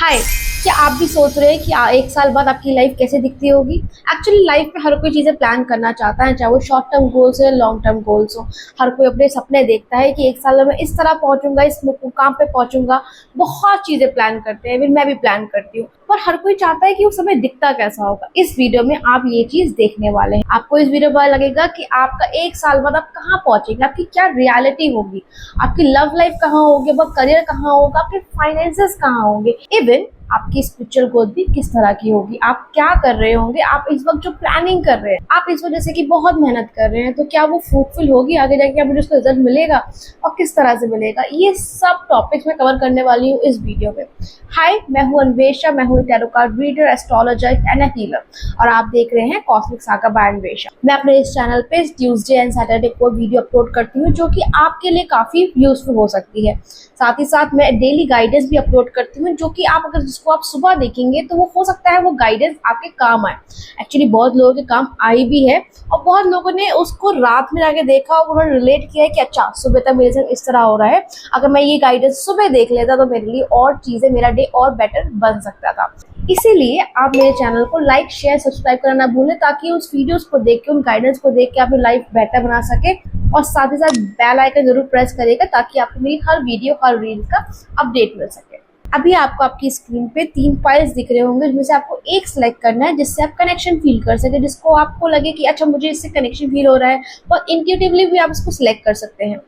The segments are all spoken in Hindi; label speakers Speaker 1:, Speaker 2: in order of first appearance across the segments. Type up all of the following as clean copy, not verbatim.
Speaker 1: हाय। क्या आप भी सोच रहे हैं कि एक साल बाद आपकी लाइफ कैसे दिखती होगी? एक्चुअली लाइफ में हर कोई चीज़ें प्लान करना चाहता है, चाहे वो शॉर्ट टर्म गोल्स हो या लॉन्ग टर्म गोल्स हो। हर कोई अपने सपने देखता है कि एक साल में मैं इस तरह पहुंचूंगा, इस मुकाम पे पहुंचूंगा। बहुत चीज़ें प्लान करते हैं, मैं भी प्लान करती हूँ, पर हर कोई चाहता है कि वो समय दिखता कैसा होगा। इस वीडियो में आप ये चीज़ देखने वाले हैं। आपको इस वीडियो में लगेगा कि आपका एक साल बाद आप कहाँ पहुंचेंगे, आपकी क्या रियलिटी होगी, आपकी लव लाइफ कहाँ होगी, आपका करियर कहाँ होगा, आपके फाइनेंसेस कहाँ होंगे, इवन आपकी स्पिरिचुअल ग्रोथ भी किस तरह की होगी, आप क्या कर रहे होंगे, आप इस वक्त जो प्लानिंग कर रहे हैं, आप इस वजह से कि बहुत मेहनत कर रहे हैं, तो क्या वो फ्रूटफुल होगी आगे जाके, क्या मुझे उसका रिजल्ट मिलेगा और किस तरह से मिलेगा। ये सब टॉपिक्स मैं कवर करने वाली हूँ इस वीडियो में। हाय, मैं हूँ अन्वेषा, मैं हूँ tarot card reader, astrologer and a healer, और आप देख रहे हैं कॉस्मिक सागा बाय अन्वेषा। मैं अपने इस चैनल पे ट्यूसडे एंड सैटरडे को वीडियो अपलोड करती हूँ, जो कि आपके लिए काफी यूजफुल हो सकती है। साथ ही साथ मैं डेली गाइडेंस भी अपलोड करती हूँ, जो कि आप अगर जिसको आप सुबह देखेंगे तो वो हो सकता है वो गाइडेंस आपके काम आए। एक्चुअली बहुत लोगों के काम आई भी है, और बहुत लोगों ने उसको रात में जाके देखा और उन्होंने रिलेट किया है कि अच्छा, सुबह तक मेरे साथ इस तरह हो रहा है, अगर मैं ये गाइडेंस सुबह देख लेता तो मेरे लिए और चीजें, मेरा डे और बेटर बन सकता था। इसीलिए आप मेरे चैनल को लाइक, शेयर, सब्सक्राइब करना ना भूलें, ताकि उस वीडियोस को देख के, उन गाइडेंस को देख के अपनी लाइफ बेटर बना सके। और साथ ही साथ बेल आइकन जरूर प्रेस करेगा, ताकि आपको मेरी हर वीडियो, हर रील का अपडेट मिल सके। अभी आपको आपकी स्क्रीन पे 3 फाइल्स दिख रहे होंगे, जिसमें से आपको एक सिलेक्ट करना है, जिससे आप कनेक्शन फील कर सके, जिसको आपको लगे कि अच्छा, मुझे इससे कनेक्शन फील हो रहा है, और इंट्यूटिवली भी आप इसको सिलेक्ट कर सकते हैं।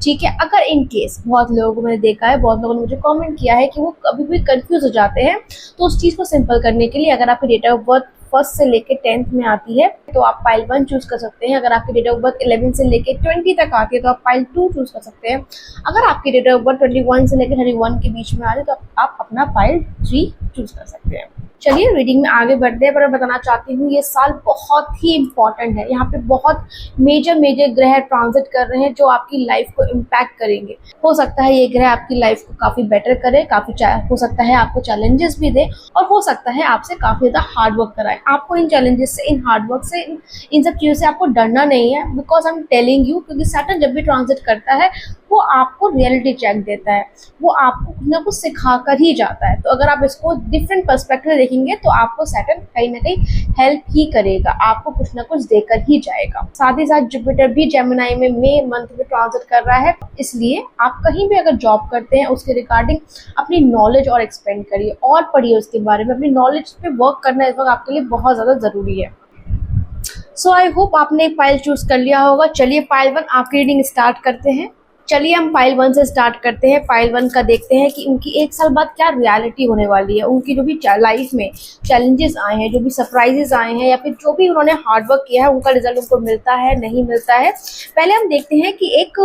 Speaker 1: ठीक है। अगर इन केस बहुत लोगों को मैंने देखा है, बहुत लोगों ने मुझे कमेंट किया है कि वो कभी भी कंफ्यूज हो जाते हैं, तो उस चीज़ को सिंपल करने के लिए, अगर आपकी डेट ऑफ बर्थ फर्स्ट से लेके 10th में आती है तो आप फाइल 1 चूज कर सकते हैं। अगर आपकी डेट ऑफ बर्थ 11 से लेके 20 तक आती है तो आप फाइल 2 चूज कर सकते हैं। अगर आपकी डेट ऑफ बर्थ 21 से लेकर 31 के बीच में आ रही है तो आप अपना फाइल 3 चूज कर सकते हैं। चलिए रीडिंग में आगे बढ़ते हैं, पर मैं बताना चाहती हूँ ये साल बहुत ही इम्पोर्टेंट है। यहाँ पे बहुत मेजर ग्रह ट्रांजिट कर रहे हैं, जो आपकी लाइफ को इम्पैक्ट करेंगे। हो सकता है ये ग्रह आपकी लाइफ को काफी बेटर करे, हो सकता है आपको चैलेंजेस भी दे, और हो सकता है आपसे काफी ज्यादा हार्ड वर्क कराए। आपको इन चैलेंजेस से, इन हार्ड वर्क से, इन सब चीजों से आपको डरना नहीं है, because I am telling you, क्योंकि सैटर्न जब भी ट्रांजिट करता है वो आपको रियलिटी चेक देता है, वो आपको कुछ ना कुछ सिखा कर ही जाता है। तो अगर आप इसको डिफरेंट पर्सपेक्टिव में देखेंगे तो आपको सैटर्न कहीं ना कहीं हेल्प ही करेगा, आपको कुछ ना कुछ देकर ही जाएगा। साथ ही साथ जुपिटर भी जेमिनी में मई मंथ में ट्रांजिट कर रहा है, इसलिए आप कहीं भी अगर जॉब करते हैं उसके रिगार्डिंग अपनी नॉलेज और एक्सपेंड करिए और पढ़िए उसके बारे में। अपनी नॉलेज पे वर्क करना इस वक्त आपके लिए बहुत ज्यादा जरूरी है। सो आई होप आपने एक फाइल चूज कर लिया होगा। चलिए फाइल 1 आपकी रीडिंग स्टार्ट करते हैं। चलिए हम फाइल 1 से स्टार्ट करते हैं। फाइल 1 का देखते हैं कि उनकी एक साल बाद क्या रियलिटी होने वाली है। उनकी जो भी लाइफ में चैलेंजेस आए हैं, जो भी सरप्राइजेस आए हैं, या फिर जो भी उन्होंने हार्डवर्क किया है, उनका रिजल्ट उनको मिलता है, नहीं मिलता है। पहले हम देखते हैं कि एक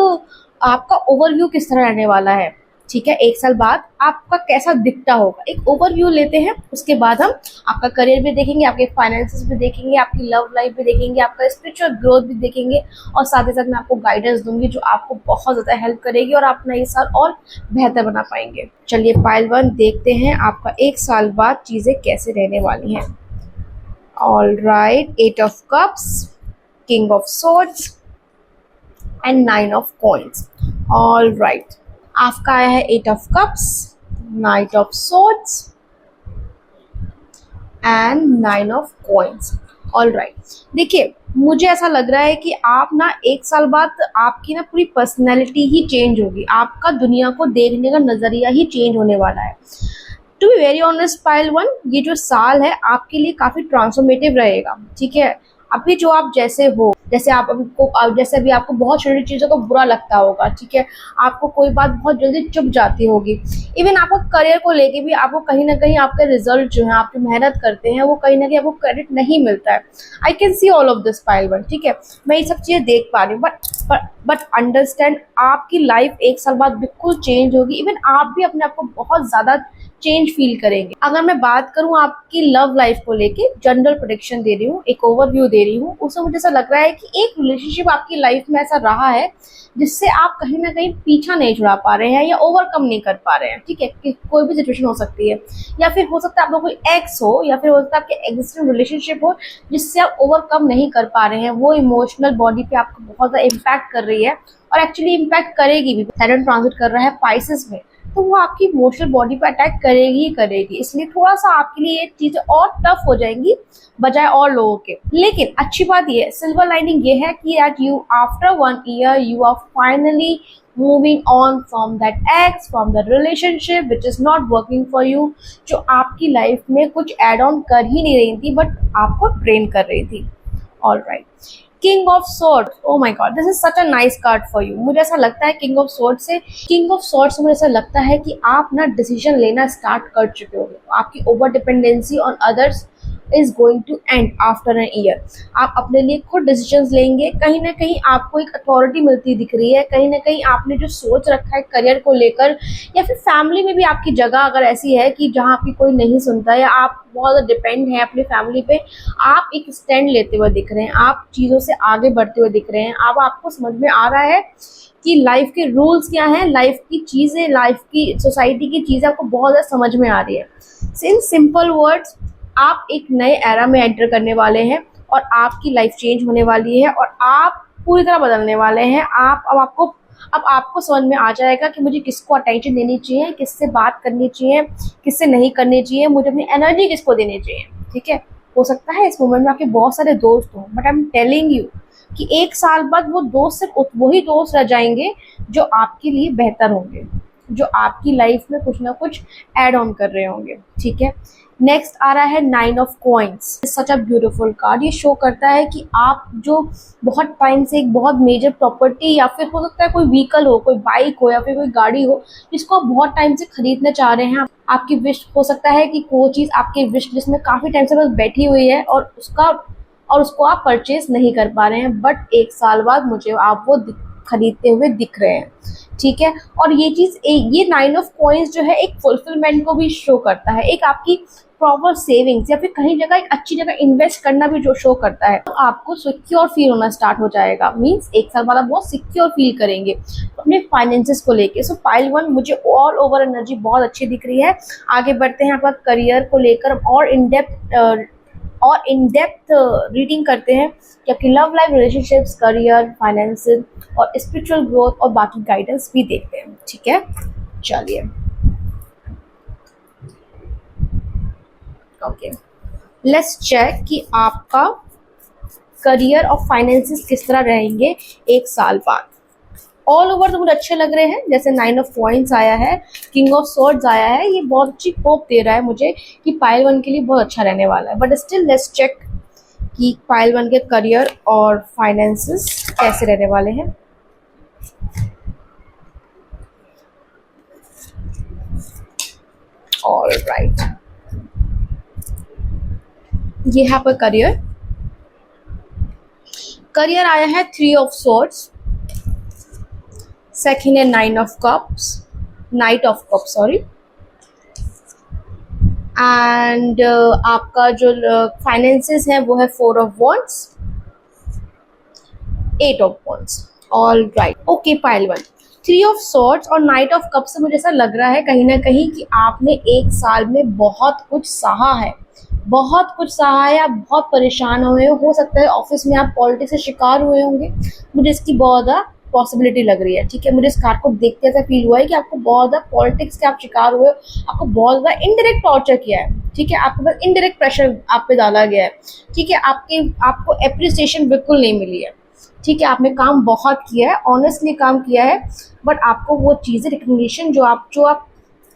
Speaker 1: आपका ओवरव्यू किस तरह रहने वाला है। ठीक है, एक साल बाद आपका कैसा दिखता होगा, एक ओवरव्यू लेते हैं। उसके बाद हम आपका करियर भी देखेंगे, आपके फाइनेंसेस भी देखेंगे, आपकी लव लाइफ भी देखेंगे, आपका स्पिरिचुअल ग्रोथ भी देखेंगे, और साथ ही साथ मैं आपको गाइडेंस दूंगी जो आपको बहुत ज़्यादा हेल्प करेगी और आप अपना ये साल और बेहतर बना पाएंगे। चलिए फाइल 1 देखते हैं आपका एक साल बाद चीज़ें कैसे रहने वाली हैं। All right, 8 of cups, king of swords and 9 of coins. All right, आपका आया है 8 of cups, 9 of swords and 9 of coins. All right, देखिए मुझे ऐसा लग रहा है कि आप ना एक साल बाद आपकी ना पूरी पर्सनैलिटी ही चेंज होगी, आपका दुनिया को देखने का नजरिया ही चेंज होने वाला है। To be very honest pile 1, ये जो साल है आपके लिए काफी ट्रांसफॉर्मेटिव रहेगा। ठीक है, अभी जो आप जैसे हो, जैसे अभी आपको बहुत छोटी चीज़ों को बुरा लगता होगा। ठीक है, आपको कोई बात बहुत जल्दी चुभ जाती होगी। इवन आपको करियर को लेके भी आपको कहीं ना कहीं आपके रिजल्ट जो है, आप जो मेहनत करते हैं, वो कहीं ना कहीं आपको क्रेडिट नहीं मिलता है। I can see all of this file 1। ठीक है, मैं ये सब चीज़ें देख पा रही हूँ, बट अंडरस्टैंड, आपकी लाइफ एक साल बाद बिल्कुल चेंज होगी। इवन आप भी अपने आप को बहुत ज़्यादा चेंज फील करेंगे। अगर मैं बात करूं आपकी लव लाइफ को लेके, जनरल प्रेडिक्शन दे रही हूँ, एक ओवरव्यू दे रही हूँ, उसमें मुझे ऐसा लग रहा है कि एक रिलेशनशिप आपकी लाइफ में ऐसा रहा है जिससे आप कहीं ना कहीं पीछा नहीं छुड़ा पा रहे हैं या ओवरकम नहीं कर पा रहे हैं। ठीक है, कि कोई भी सिचुएशन हो सकती है, या फिर हो सकता है आपका कोई एक्स हो, या फिर हो सकता है आपके एग्जिस्टिंग रिलेशनशिप हो जिससे आप ओवरकम नहीं कर पा रहे हैं। वो इमोशनल बॉडी पे आपको बहुत ज़्यादा इम्पैक्ट कर रही है, और एक्चुअली इम्पैक्ट करेगी भी। सैटर्न ट्रांजिट कर रहा है पाइसेस में, तो वो आपकी इमोशनल बॉडी पे अटैक करेगी ही करेगी। इसलिए थोड़ा सा आपके लिए ये चीज़ें और टफ हो जाएंगी बजाय और लोगों के। लेकिन अच्छी बात ये है, सिल्वर लाइनिंग ये है कि at you after 1 year you are finally moving on from that ex, from the relationship which is not working for you, जो आपकी लाइफ में कुछ एड ऑन कर ही नहीं रही थी बट आपको ट्रेन कर रही थी। All right, king of swords, O my God, this is such a nice card for you. मुझे ऐसा लगता है किंग ऑफ सॉर्ड्स से मुझे ऐसा लगता है कि आप ना डिसीजन लेना स्टार्ट कर चुके हो। आपकी over dependency on others is going to end after an year. आप अपने लिए खुद डिसीजंस लेंगे। कहीं ना कहीं आपको एक अथॉरिटी मिलती दिख रही है। कहीं ना कहीं आपने जो सोच रखा है करियर को लेकर, या फिर फैमिली में भी आपकी जगह अगर ऐसी है कि जहाँ आपकी कोई नहीं सुनता या आप बहुत ज़्यादा डिपेंड हैं अपनी फैमिली पे, आप एक स्टैंड लेते हुए दिख रहे हैं, आप चीज़ों से आगे बढ़ते हुए दिख रहे हैं। अब आपको समझ में आ रहा है कि लाइफ के रूल्स क्या हैं, लाइफ की चीज़ें, लाइफ की सोसाइटी की चीज़ें आपको बहुत ज़्यादा समझ में आ रही है। इन सिंपल वर्ड्स, आप एक नए एरा में एंटर करने वाले हैं और आपकी लाइफ चेंज होने वाली है और आप पूरी तरह बदलने वाले हैं। अब आपको समझ में आ जाएगा कि मुझे किसको अटेंशन देनी चाहिए, किससे बात करनी चाहिए, किससे नहीं करनी चाहिए, मुझे अपनी एनर्जी किसको देनी चाहिए। ठीक है, हो सकता है इस मोमेंट में आपके बहुत सारे दोस्त हों, but I am telling you कि 1 साल बाद वो दोस्त सिर्फ वही दोस्त रह जाएंगे जो आपके लिए बेहतर होंगे, जो आपकी लाइफ में कुछ ना कुछ ऐड ऑन कर रहे होंगे। ठीक है, नेक्स्ट आ रहा है 9 of coins. Such a beautiful card. ये शो करता है कि आप जो बहुत टाइम से एक बहुत मेजर प्रॉपर्टी, या फिर हो सकता है कोई व्हीकल हो, कोई बाइक हो या फिर कोई गाड़ी हो, जिसको आप बहुत टाइम से खरीदना चाह रहे हैं। आपकी विश हो सकता है कि कोई चीज़ आपके विश लिस्ट में काफ़ी टाइम से बस बैठी हुई है और उसको आप परचेज नहीं कर पा रहे हैं, बट 1 साल बाद मुझे आप वो खरीदते हुए दिख रहे हैं। ठीक है, और ये 9 ऑफ कॉइन्स जो है एक फुलफिलमेंट को भी शो करता है, एक आपकी प्रॉपर सेविंग्स या फिर कहीं जगह एक अच्छी जगह इन्वेस्ट करना भी जो शो करता है। तो आपको सिक्योर फील होना स्टार्ट हो जाएगा। मींस 1 साल बाद आप बहुत सिक्योर फील करेंगे अपने फाइनेंसेस को लेके। सो पाइल 1 मुझे ऑल ओवर एनर्जी बहुत अच्छी दिख रही है। आगे बढ़ते हैं, आपका करियर को लेकर और इन डेप्थ रीडिंग करते हैं कि आपकी love life, relationships, career, financial और स्पिरिचुअल ग्रोथ और बाकी गाइडेंस भी देखते हैं। ठीक है, चलिए ओके, लेट्स चेक कि आपका करियर और फाइनेंसेस किस तरह रहेंगे 1 साल बाद। ऑल ओवर तो मुझे अच्छे लग रहे हैं, जैसे 9 ऑफ कॉइन्स आया है, किंग ऑफ स्वॉर्ड्स आया है। ये बहुत अच्छी होप दे रहा है मुझे कि पाइल 1 के लिए बहुत अच्छा रहने वाला है। बट स्टिल लेट्स चेक कि पाइल 1 के करियर और फाइनेंसेस कैसे रहने वाले हैं। ऑल राइट, ये है आपका करियर आया है 3 ऑफ स्वॉर्ड्स, सेकेंड है 9 of cups, night of cups sorry, and आपका जो फाइनेंसेस है वो है 4 of wands, 8 of wands. All right, okay pile 1, 3 of swords और नाइट ऑफ कप्स से मुझे ऐसा लग रहा है कहीं ना कहीं कि आपने 1 साल में बहुत कुछ सहा है, बहुत कुछ सहा है। आप बहुत परेशान हुए हो सकता है ऑफिस में आप पॉलिटिक्स से शिकार हुए होंगे, मुझे इसकी बहुत ज़्यादा पॉसिबिलिटी लग रही है। ठीक है, मुझे इस कार्ड को देख के ऐसा फील हुआ है कि आपको बहुत ज़्यादा पॉलिटिक्स के आप शिकार हुए हो, आपको बहुत ज़्यादा इनडायरेक्ट टॉर्चर किया है। ठीक है, आपके पास इनडायरेक्ट प्रेशर आप पे डाला गया है। ठीक है, आपको एप्रिसिएशन बिल्कुल नहीं मिली है। ठीक है, आपने काम बहुत किया है, ऑनेस्टली काम किया है, बट आपको वो चीज़ें, रिकग्निशन जो आप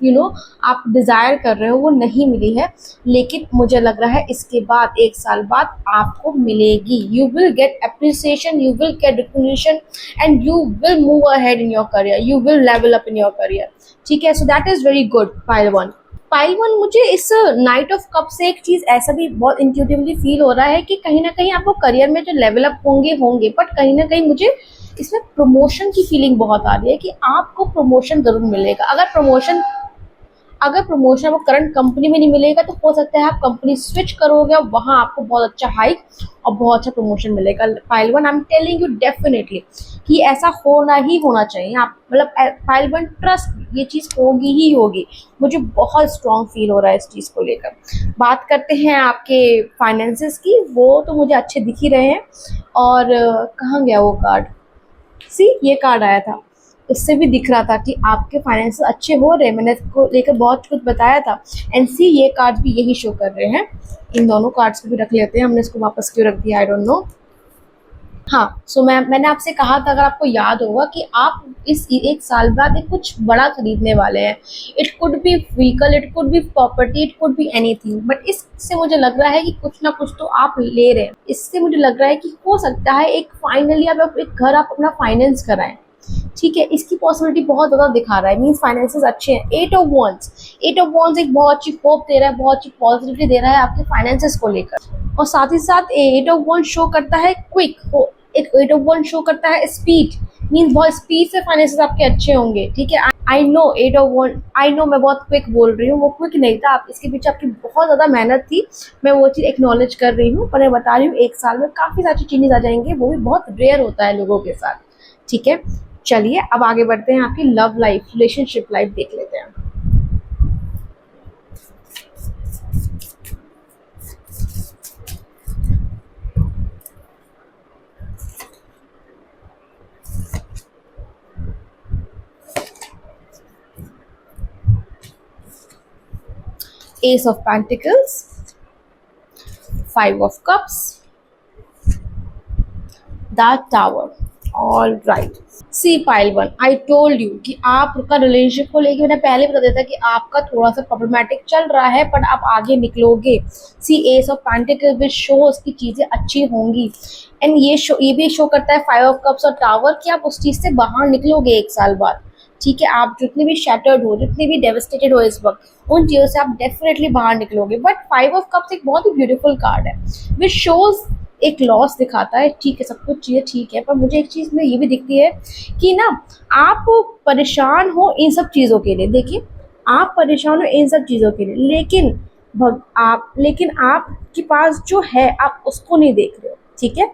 Speaker 1: आप डिज़ायर कर रहे हो वो नहीं मिली है। लेकिन मुझे लग रहा है इसके बाद 1 साल बाद आपको मिलेगी। You will gate appreciation, you will gate recognition and you will move ahead in your career, you will level up in your career. ठीक है, so that is very good pile 1। Pile 1 मुझे इस नाइट ऑफ कप से एक चीज़ ऐसा भी बहुत इंट्यूटिवली फील हो रहा है कि कहीं ना कहीं आपको करियर में जो लेवल अप होंगे, बट कहीं ना कहीं मुझे इसमें प्रमोशन की फीलिंग बहुत आ रही है कि आपको प्रमोशन ज़रूर मिलेगा। अगर प्रमोशन आपको करंट कंपनी में नहीं मिलेगा तो हो सकता है आप कंपनी स्विच करोगे और वहाँ आपको बहुत अच्छा हाइक और बहुत अच्छा प्रमोशन मिलेगा। Pile 1, I am telling you definitely कि ऐसा होना चाहिए। आप मतलब पाइल 1 ट्रस्ट, ये चीज़ होगी ही होगी। मुझे बहुत स्ट्रॉन्ग फील हो रहा है इस चीज़ को लेकर। बात करते हैं आपके फाइनेंसेस की, वो तो मुझे अच्छे दिख ही रहे हैं। और कहाँ गया वो कार्ड? सी, ये कार्ड आया था उससे भी दिख रहा था कि आपके फाइनेंस अच्छे हो रहे हैं। मैंने इसको लेकर बहुत कुछ बताया था। एंड सी, ये कार्ड भी यही शो कर रहे हैं। इन दोनों कार्ड्स को भी रख लेते हैं। हमने इसको वापस क्यों रख दिया, आई डोंट नो। हाँ, सो मैंने आपसे कहा था, अगर आपको याद होगा, कि आप इस एक साल बाद एक कुछ बड़ा खरीदने वाले हैं। It could be vehicle, it could be property, it could be anything, but इससे मुझे लग रहा है कि कुछ ना कुछ तो आप ले रहे हैं। इससे मुझे लग रहा है कि हो सकता है एक फाइनली आप एक घर आप अपना फाइनेंस कराएं। ठीक है, इसकी पॉसिबिलिटी बहुत ज़्यादा दिखा रहा है। मीन्स फाइनेंसेस अच्छे हैं। एट ऑफ वॉन्स एक बहुत अच्छी होप दे रहा है, बहुत अच्छी पॉजिटिविटी दे रहा है आपके फाइनेंसेस को लेकर। और साथ ही साथ एट ऑफ वॉन्स शो करता है क्विक हो, एक एट ऑफ वॉन्स शो करता है स्पीड। मीन्स बहुत स्पीड से फाइनेंसेस आपके अच्छे होंगे। ठीक है, I know eight of one, I know मैं बहुत क्विक बोल रही हूँ, वो क्विक नहीं था। आप इसके पीछे आपकी बहुत ज़्यादा मेहनत थी, मैं वो चीज़ एक्नॉलेज कर रही हूँ। पर मैं बता रही हूँ, एक साल में काफ़ी सारी चेंजेस आ जाएंगे, वो भी बहुत रेयर होता है लोगों के साथ। ठीक है, चलिए अब आगे बढ़ते हैं। आपकी लव लाइफ, रिलेशनशिप लाइफ देख लेते हैं। Ace of pentacles, five of cups, the tower. All right, see pile one, I told you कि आपका रिलेशनशिप को लेके मैंने पहले बता दिया था कि आपका थोड़ा सा प्रॉब्लमैटिक चल रहा है, बट आप आगे निकलोगे। See ace of pentacles which shows की चीज़ें अच्छी होंगी। एंड ये भी शो करता है फाइव ऑफ कप्स और टावर, कि आप उस चीज़ से बाहर निकलोगे एक साल बाद। ठीक है, आप जितने भी शैटर्ड हो, जितने भी डेवस्टेटेड हो इस वक्त, उन चीज़ों से आप डेफिनेटली बाहर निकलोगे। बट फाइव ऑफ कप्स एक बहुत ही ब्यूटीफुल कार्ड है, विच शोज एक लॉस दिखाता है। ठीक है, सब कुछ चीज़ें ठीक है, पर मुझे एक चीज़ में ये भी दिखती है कि ना, आप परेशान हो इन सब चीज़ों के लिए। देखिए, आप परेशान हो इन सब चीज़ों के लिए, लेकिन आपके पास जो है आप उसको नहीं देख रहे हो। ठीक है,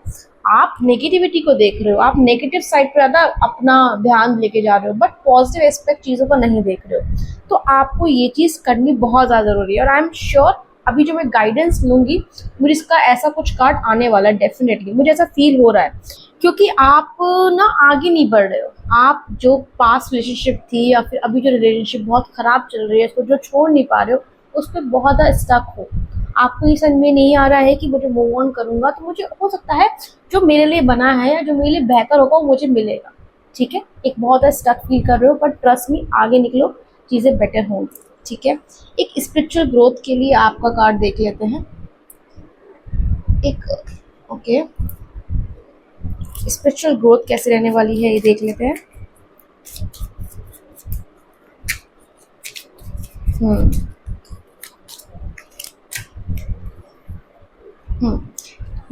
Speaker 1: आप नेगेटिविटी को देख रहे हो, आप नेगेटिव साइड पर ज़्यादा अपना ध्यान लेके जा रहे हो, बट पॉजिटिव एस्पेक्ट चीज़ों को नहीं देख रहे हो। तो आपको ये चीज़ करनी बहुत ज़्यादा ज़रूरी है। और आई एम श्योर अभी जो मैं गाइडेंस लूँगी, मुझे इसका ऐसा कुछ कार्ड आने वाला है डेफिनेटली, मुझे ऐसा फील हो रहा है। क्योंकि आप ना आगे नहीं बढ़ रहे हो। आप जो पास्ट रिलेशनशिप थी, या फिर अभी जो रिलेशनशिप बहुत ख़राब चल रही है, उसको जो छोड़ नहीं पा रहे हो, उस पर बहुत ज़्यादा स्टक हो। आपको ये समझ में नहीं आ रहा है कि मुझे मूव ऑन करूँगा तो मुझे हो सकता है जो मेरे लिए बना है या जो मेरे लिए बेहतर होगा वो मुझे मिलेगा। ठीक है, एक बहुत ज़्यादा स्टक फील कर रहे हो, पर ट्रस्ट मी, आगे निकलो, चीज़ें बेटर होंगी। ठीक है, एक स्पिरिचुअल ग्रोथ के लिए आपका कार्ड देख लेते हैं। एक ओके, स्पिरिचुअल ग्रोथ कैसे रहने वाली है ये देख लेते हैं।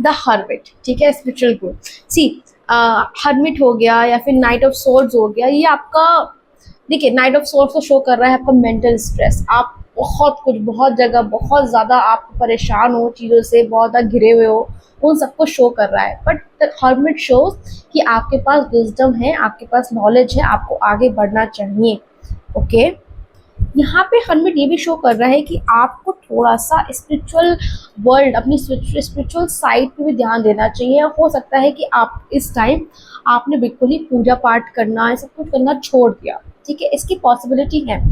Speaker 1: The hermit. ठीक है, स्पिरिचुअल ग्रोथ। सी, हर्मिट हो गया या फिर नाइट ऑफ सोर्ड्स हो गया, ये आपका, देखिए, नाइट ऑफ सोर्ड्स तो शो कर रहा है आपका मेंटल स्ट्रेस। आप बहुत कुछ, बहुत जगह, बहुत ज़्यादा आप परेशान हो चीज़ों से, बहुत ज़्यादा घिरे हुए हो, उन सबको शो कर रहा है। बट द हर्मिट शोज कि आपके पास विजडम है, आपके पास नॉलेज है, आपको आगे बढ़ना चाहिए। ओके, यहाँ पे हर्मिट ये भी शो कर रहा है कि आपको थोड़ा सा स्पिरिचुअल वर्ल्ड, अपनी स्पिरिचुअल साइड पे भी ध्यान देना चाहिए। हो सकता है कि आप इस टाइम आपने बिल्कुल ही पूजा पाठ करना, सब कुछ करना छोड़ दिया। ठीक है, इसकी पॉसिबिलिटी है।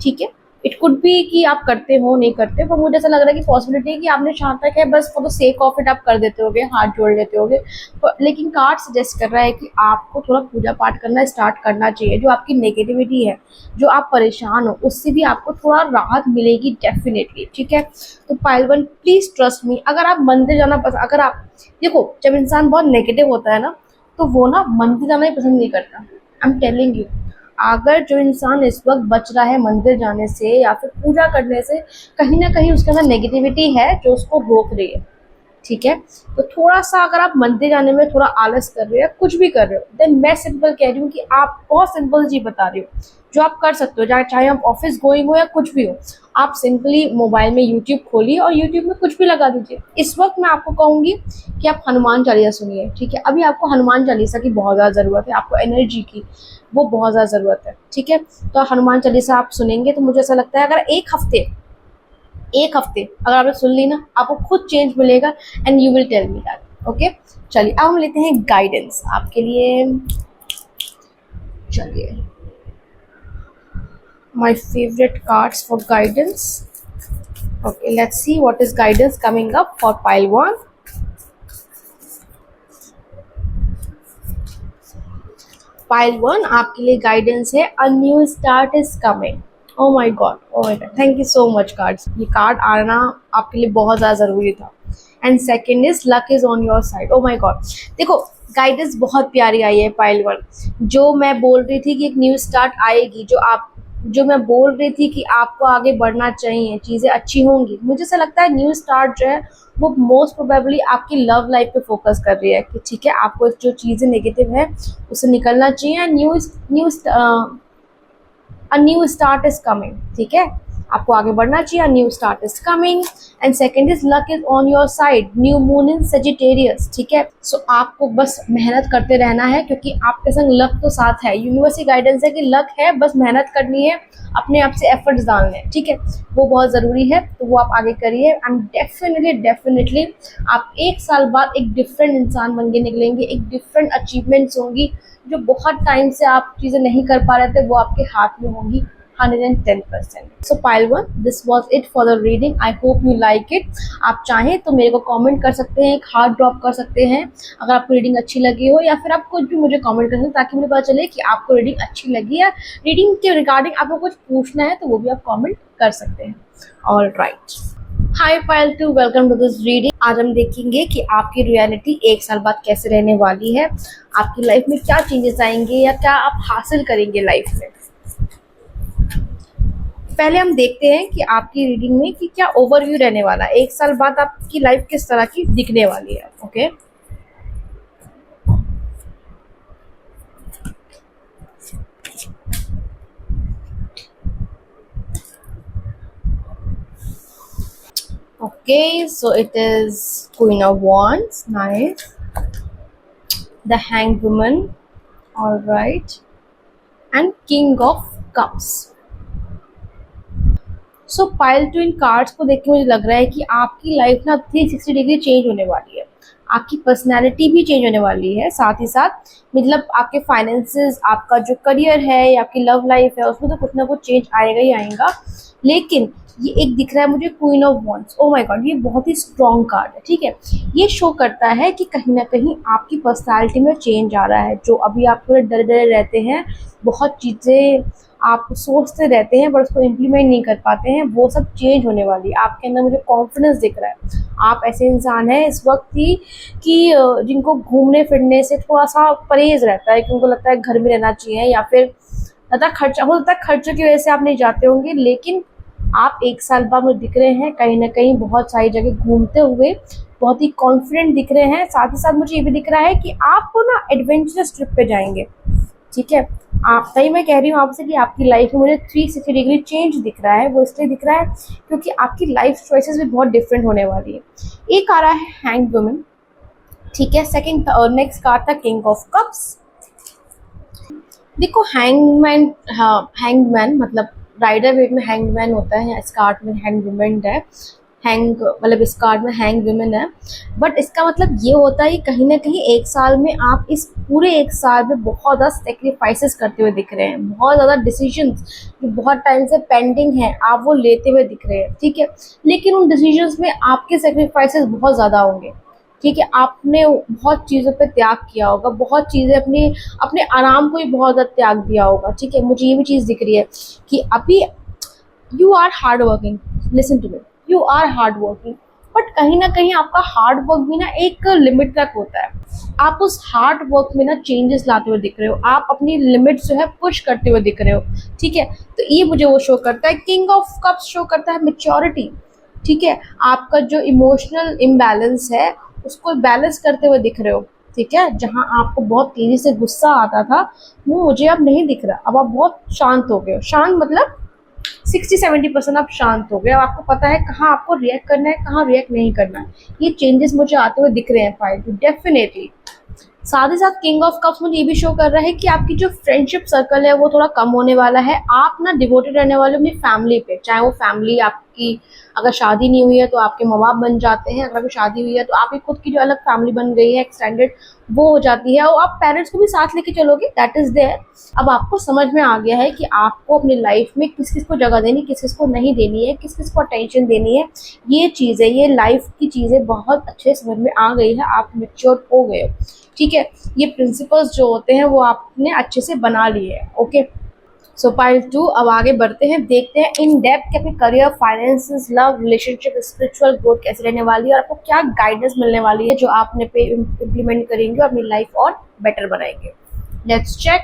Speaker 1: ठीक है, इट कुड बी कि आप करते हो, नहीं करते, पर मुझे ऐसा लग रहा है कि पॉसिबिलिटी है कि आपने जहाँ तक है बस for the sake of it आप कर देते होगे, हाथ जोड़ लेते होगे। लेकिन कार्ड सजेस्ट कर रहा है कि आपको थोड़ा पूजा पाठ करना स्टार्ट करना चाहिए। जो आपकी नेगेटिविटी है, जो आप परेशान हो, उससे भी आपको थोड़ा राहत मिलेगी डेफिनेटली। ठीक है, तो pile one, please trust me. अगर आप मंदिर जाना पसंद, अगर आप देखो, जब इंसान बहुत नेगेटिव होता है ना, तो वो ना मंदिर जाना ही पसंद नहीं करता। आई एम टेलिंग यू, अगर जो इंसान इस वक्त बच रहा है मंदिर जाने से या फिर पूजा करने से, कहीं ना कहीं उसके अंदर नेगेटिविटी है जो उसको रोक रही है। ठीक है, तो थोड़ा सा अगर आप मंदिर जाने में थोड़ा आलस कर रहे हो या कुछ भी कर रहे हो, देन मैं सिंपल कह रही हूँ कि आप, बहुत सिंपल चीज बता रही हो जो आप कर सकते हो, चाहे आप ऑफिस गोइंग हो या कुछ भी हो। आप सिंपली मोबाइल में यूट्यूब खोलिए और यूट्यूब में कुछ भी लगा दीजिए। इस वक्त मैं आपको कहूँगी कि आप हनुमान चालीसा सुनिए। ठीक है, अभी आपको हनुमान चालीसा की बहुत ज़्यादा ज़रूरत है, आपको एनर्जी की वो बहुत ज़्यादा ज़रूरत है। ठीक है, तो हनुमान चालीसा आप सुनेंगे तो मुझे ऐसा लगता है, अगर एक हफ्ते अगर आपने सुन ली ना, आपको खुद चेंज मिलेगा, and you will tell me that. Okay, चलिए अब हम लेते हैं गाइडेंस आपके लिए। चलिए, my favorite cards for guidance. Okay, let's see what is guidance coming up for pile 1. Pile 1 आपके लिए गाइडेंस है, a new start is coming. O my God, O my God, thank you so much cards. ये कार्ड आना आपके लिए बहुत ज़्यादा ज़रूरी था. And second is luck is on your side. O my God, देखो गाइडेंस बहुत प्यारी आई है पाइल 1. जो मैं बोल रही थी कि एक न्यू स्टार्ट आएगी, जो मैं बोल रही थी कि आपको आगे बढ़ना चाहिए, चीज़ें अच्छी होंगी, मुझे ऐसा लगता है न्यू स्टार्ट जो है वो मोस्ट प्रोबेबली आपकी लव लाइफ पे फोकस कर रही है कि ठीक है, आपको जो चीज़ें नेगेटिव है उससे निकलना चाहिए. A new start is coming. ठीक है, आपको आगे बढ़ना चाहिए. New start is coming. And second is luck is on your side. New moon in Sagittarius. ठीक है, सो आपको बस मेहनत करते रहना है क्योंकि आपके संग लक तो साथ है. यूनिवर्सिटी गाइडेंस है कि लक है, बस मेहनत करनी है, अपने आप से एफर्ट्स डालने हैं. ठीक है, वो बहुत ज़रूरी है, तो वो आप आगे करिए. एंड डेफिनेटली आप एक साल बाद एक डिफरेंट इंसान बन के निकलेंगे. एक डिफरेंट अचीवमेंट्स होंगी, जो बहुत टाइम से आप चीज़ें नहीं कर पा रहे थे वो आपके हाथ में होंगी 110%. So pile 1, this was it for the reading. I hope you like it. आप चाहें तो मेरे को कमेंट कर सकते हैं, एक हार्ट ड्रॉप कर सकते हैं अगर आपको रीडिंग अच्छी लगी हो, या फिर आप कुछ भी मुझे कमेंट कर सकते हैं ताकि मुझे पता चले कि आपको रीडिंग अच्छी लगी, या रीडिंग के रिगार्डिंग आपको कुछ पूछना है तो वो भी आप कमेंट कर सकते हैं. All right, hi pile 2, welcome to this reading. आज हम देखेंगे कि आपकी रियलिटी एक साल बाद कैसे रहने वाली है, आपकी लाइफ में क्या चेंजेस आएंगे या क्या आप हासिल करेंगे लाइफ में. पहले हम देखते हैं कि आपकी रीडिंग में कि क्या ओवरव्यू रहने वाला है, एक साल बाद आपकी लाइफ किस तरह की दिखने वाली है. Okay, okay, so it is Queen of Wands, nice. The Hanged Woman, all right, and King of Cups. So pile 2 in cards को देख के मुझे लग रहा है कि आपकी लाइफ ना 360 डिग्री चेंज होने वाली है. आपकी पर्सनैलिटी भी चेंज होने वाली है, साथ ही साथ मतलब आपके फाइनेंसेस, आपका जो करियर है या आपकी लव लाइफ है उसमें तो कुछ ना कुछ चेंज आएगा ही आएगा. लेकिन ये एक दिख रहा है मुझे queen of wands. O my God, ये बहुत ही स्ट्रॉन्ग कार्ड है. ठीक है, ये शो करता है कि कहीं ना कहीं आपकी पर्सनैलिटी में चेंज आ रहा है. जो अभी आप थोड़े डरे डरे रहते हैं, बहुत चीज़ें आप सोचते रहते हैं बट उसको इम्प्लीमेंट नहीं कर पाते हैं, वो सब चेंज होने वाली है. आपके अंदर मुझे कॉन्फिडेंस दिख रहा है. आप ऐसे इंसान हैं इस वक्त ही कि जिनको घूमने फिरने से थोड़ा सा परहेज रहता है, कि उनको लगता है घर में रहना चाहिए, या फिर ज़्यादा खर्चा हो सकता है, खर्चों की वजह से आप नहीं जाते होंगे. लेकिन आप एक साल बाद मुझे दिख रहे हैं कहीं ना कहीं बहुत सारी जगह घूमते हुए, बहुत ही कॉन्फिडेंट दिख रहे हैं. साथ ही साथ मुझे ये भी दिख रहा है कि आप ना एडवेंचरस ट्रिप पे जाएंगे. ठीक है, आप सही मैं कह रही हूँ आपसे कि आपकी लाइफ में मुझे 360 डिग्री चेंज दिख रहा है. वो इसलिए दिख रहा है क्योंकि आपकी लाइफ चॉइसेस भी बहुत डिफरेंट होने वाली है. एक आ रहा है हैंग वुमन. ठीक है, सेकंड नेक्स्ट कार्ड था किंग ऑफ कप्स. देखो हैंगमैन, हाँ हैंगमैन मतलब राइडर वेट में हैंगमैन होता है, इस कार्ड में हैंग वुमन है. हैंग मतलब इस कार्ड में हैंग वुमन है, बट इसका मतलब ये होता है कि कहीं ना कहीं एक साल में आप इस पूरे एक साल में बहुत ज़्यादा सेक्रीफाइसेस करते हुए दिख रहे हैं. बहुत ज़्यादा डिसीजंस जो बहुत टाइम से पेंडिंग है आप वो लेते हुए दिख रहे हैं. ठीक है, लेकिन उन डिसीजंस में आपके सेक्रीफाइसेस बहुत ज़्यादा होंगे. ठीक है, आपने बहुत चीज़ों पे त्याग किया होगा, बहुत चीज़ें अपने आराम को ही बहुत ज़्यादा त्याग दिया होगा. ठीक है, मुझे ये भी चीज़ दिख रही है कि अभी you are hard working. Listen to me, you are hard working, but कहीं ना कहीं आपका हार्ड वर्क भी ना एक लिमिट तक होता है. आप उस हार्ड वर्क में ना चेंजेस लाते हुए दिख रहे हो, आप अपनी लिमिट जो है पुश करते हुए दिख रहे हो. ठीक है, तो ये मुझे वो शो करता है. किंग ऑफ कप्स शो करता है मैच्योरिटी. ठीक है, आपका जो इमोशनल इम्बैलेंस है उसको बैलेंस करते हुए दिख रहे हो. ठीक है, जहाँ आपको बहुत तेज़ी से गुस्सा आता था वो मुझे अब नहीं दिख रहा. अब आप बहुत शांत हो गए हो. शांत मतलब 60-70% आप शांत हो गए। अब आपको पता है कहाँ आपको रिएक्ट करना है, कहाँ रिएक्ट नहीं करना है। ये चेंजेस मुझे आते हुए दिख रहे हैं फाइल टू, डेफिनेटली। साथ ही साथ किंग ऑफ कप्स मुझे ये भी शो कर रहा है कि आपकी जो फ्रेंडशिप सर्कल है वो थोड़ा कम होने वाला है। आप ना डिवोटेड रहने वाले हो अपनी फैमिली पे, चाहे वो फैमिली आपकी अगर शादी नहीं हुई है तो आपके माँ बाप बन जाते हैं, अगर शादी हुई है तो आपकी खुद की जो अलग फैमिली बन गई है एक्सटेंडेड, वो हो जाती है, और आप पेरेंट्स को भी साथ लेके चलोगे, दैट इज देयर। अब आपको समझ में आ गया है कि आपको अपनी लाइफ में किस किस को जगह देनी, किस किस को नहीं देनी है, किस किस को अटेंशन देनी है। ये चीज़ें, ये लाइफ की चीज़ें बहुत अच्छे समझ में आ गई है, आप मेच्योर हो गए हो, ठीक है। ये प्रिंसिपल्स जो होते हैं वो आपने अच्छे से बना लिए हैं, ओके। सो पाइल 2, अब आगे बढ़ते हैं, देखते हैं इन डेप्थ कि अपने career, finances, love, relationship, spiritual growth कैसे रहने वाली है और आपको क्या गाइडेंस मिलने वाली है जो आप अपने पे इम्प्लीमेंट करेंगे और अपनी लाइफ और बेटर बनाएंगे। Let's check.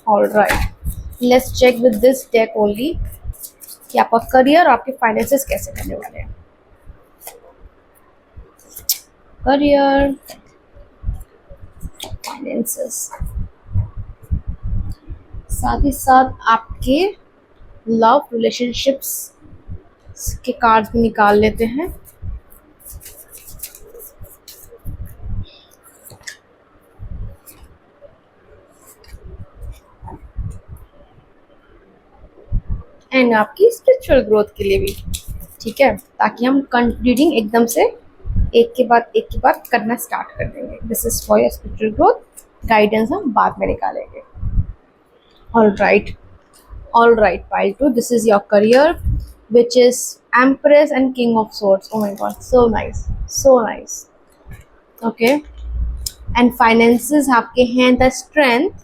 Speaker 1: Alright, let's check with this deck only कि आपका करियर और आपके फाइनेंसेस कैसे रहने वाले हैं। करियर, फाइनेंसेस, साथ ही साथ आपके लव, रिलेशनशिप्स के कार्ड्स भी निकाल लेते हैं। एंड आपकी स्पिरिचुअल ग्रोथ के लिए भी, ठीक है, ताकि हम रीडिंग एकदम से एक के बाद करना स्टार्ट कर देंगे। This is for your spiritual growth, guidance हम बाद में निकालेंगे। All right, pile 2, this is your career, which is Empress and King of Swords. Oh my god, so nice, so nice. Okay, and finances आपके हैं the Strength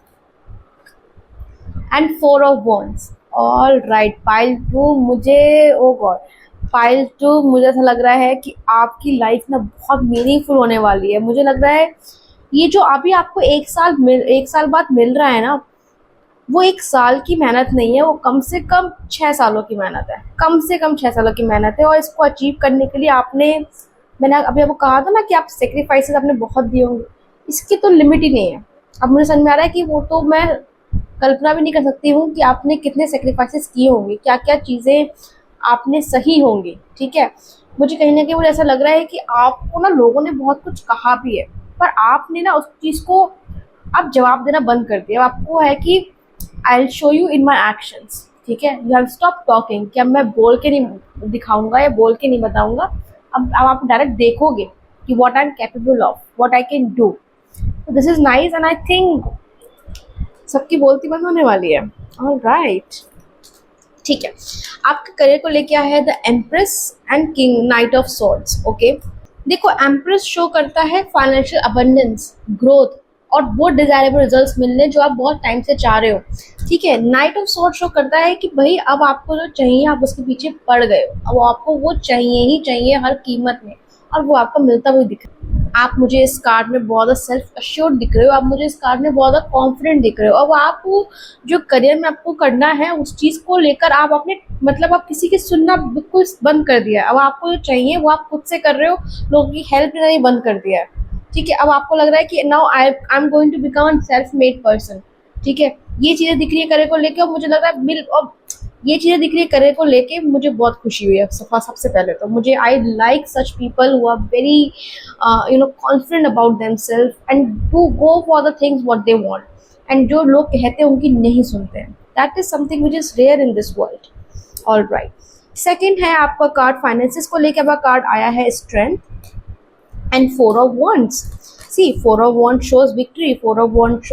Speaker 1: and 4 of Wands. All right, pile 2, मुझे oh god, pile 2 मुझे ऐसा लग रहा है कि आपकी लाइफ ना बहुत मीनिंगफुल होने वाली है। मुझे लग रहा है ये जो अभी आपको एक साल बाद मिल रहा है ना, वो 1 साल की मेहनत नहीं है, वो कम से कम 6 सालों की मेहनत है, कम से कम 6 सालों की मेहनत है। और इसको अचीव करने के लिए मैंने अभी आपको कहा था ना कि आप सेक्रीफाइसेस आपने बहुत दिए होंगे, इसकी तो लिमिट ही नहीं है। अब मुझे समझ में आ रहा है कि वो तो मैं कल्पना भी नहीं कर सकती हूँ कि आपने कितने सेक्रीफाइसेस किए होंगे, क्या क्या चीज़ें आपने सही होंगी, ठीक है। मुझे कहीं ना कहीं मुझे ऐसा लग रहा है कि आपको ना लोगों ने बहुत कुछ कहा भी है, पर आपने ना उस चीज़ को आप जवाब देना बंद कर दिया। अब आपको है कि I will show you in my actions, ठीक है। यू हैव स्टॉप टॉकिंग कि अब मैं बोल के नहीं दिखाऊंगा या बोल के नहीं बताऊंगा, अब आप डायरेक्ट देखोगे कि what I am capable of, what I can do. तो this is nice and I think सबकी बोलती बंद होने वाली है। ऑलराइट, ठीक है। आपके करियर को लेके आया है the empress and king, night of swords, okay. देखो, एम्प्रेस शो करता है फाइनेंशियल अबंडेंस, ग्रोथ और वो डिजायरेबल रिजल्ट्स मिलने जो आप बहुत टाइम से चाह रहे हो, ठीक है। नाइट ऑफ सॉर्ड शो करता है कि भाई अब आपको जो चाहिए आप उसके पीछे पड़ गए हो, अब आपको वो चाहिए ही चाहिए हर कीमत में, और वो आपको मिलता हुआ दिख रहा है। आप मुझे इस कार्ड में बहुत ज़्यादा सेल्फ अश्योर्ड दिख रहे हो, आप मुझे इस कार्ड में बहुत ज़्यादा कॉन्फिडेंट दिख रहे हो। अब आप जो करियर में आपको करना है उस चीज़ को लेकर आप अपने आप किसी की सुनना बिल्कुल बंद कर दिया है। अब आपको जो चाहिए वो आप खुद से कर रहे हो, लोगों की हेल्प लेना ही बंद कर दिया है, ठीक है। अब आपको लग रहा है कि now I am going to become a self made person, ठीक है। ये चीज़ें दिख रही है करियर को लेके, और मुझे लग रहा है ये चीज़ें दिख रही है करियर को लेके, मुझे बहुत खुशी हुई है। सबसे पहले तो मुझे I like such people who are very confident about themselves and to go for the things what they want, and जो लोग कहते हैं उनकी नहीं सुनते हैं। That is something which is rare in this world. Alright, second है आपका कार्ड फाइनेंसेस को लेके, आपका कार्ड आया है strength and 4 of Wands. See, 4 of Wands shows victory, 4 of Wands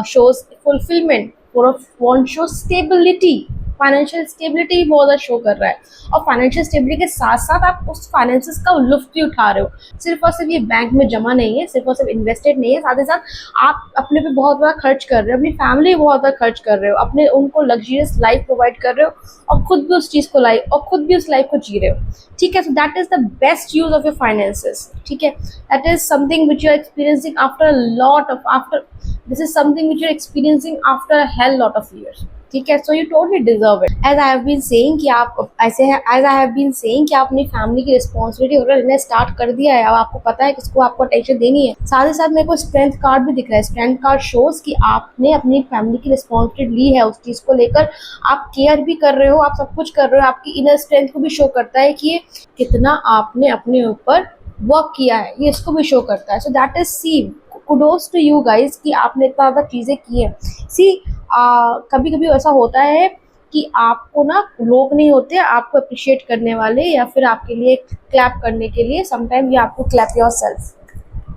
Speaker 1: shows fulfillment, 4 of Wands shows stability, financial stability बहुत ज़्यादा शो कर रहा है। और फाइनेंशियल स्टेबिलिटी के साथ साथ आप उस फाइनेंसेस का लुत्फ भी उठा रहे हो, सिर्फ और सिर्फ ये बैंक में जमा नहीं है, सिर्फ और सिर्फ इन्वेस्टेड नहीं है, साथ ही साथ आप अपने पे बहुत बड़ा खर्च कर रहे हो, अपनी फैमिली बहुत बड़ा खर्च कर रहे हो, अपने उनको लग्जरियस लाइफ प्रोवाइड कर रहे हो, और खुद भी उस चीज़ को खुद भी उस लाइफ को जी रहे हो, ठीक है। So that is the best use of your finances, ठीक है। That is something which you are experiencing after a lot of this is something which you're experiencing after a hell lot of years, ठीक है, so you totally deserve it. As I have been saying कि आप ऐसे है, as I have been saying कि आप अपनी फैमिली की रिस्पॉन्सिबिलिटी वगैरह लेना स्टार्ट कर दिया है, अब आपको पता है किसको आपको अटेंशन देनी है। साथ ही साथ मेरे को स्ट्रेंथ कार्ड भी दिख रहा है। स्ट्रेंथ कार्ड शोज कि आपने अपनी फैमिली की रिस्पॉन्सिबिलिटी ली है, उस चीज को लेकर आप केयर भी कर रहे हो, आप सब कुछ कर रहे हो। आपकी इनर स्ट्रेंथ को भी शो करता है कि ये कितना आपने अपने ऊपर वर्क किया है, ये इसको भी शो करता है। So that is see kudos to you guys कि आपने इतना ज़्यादा चीज़ें की हैं। सी कभी कभी ऐसा होता है कि आपको ना लोग नहीं होते आपको अप्रिशिएट करने वाले या फिर आपके लिए क्लैप करने के लिए, समटाइम ये आपको क्लैप योर सेल्फ,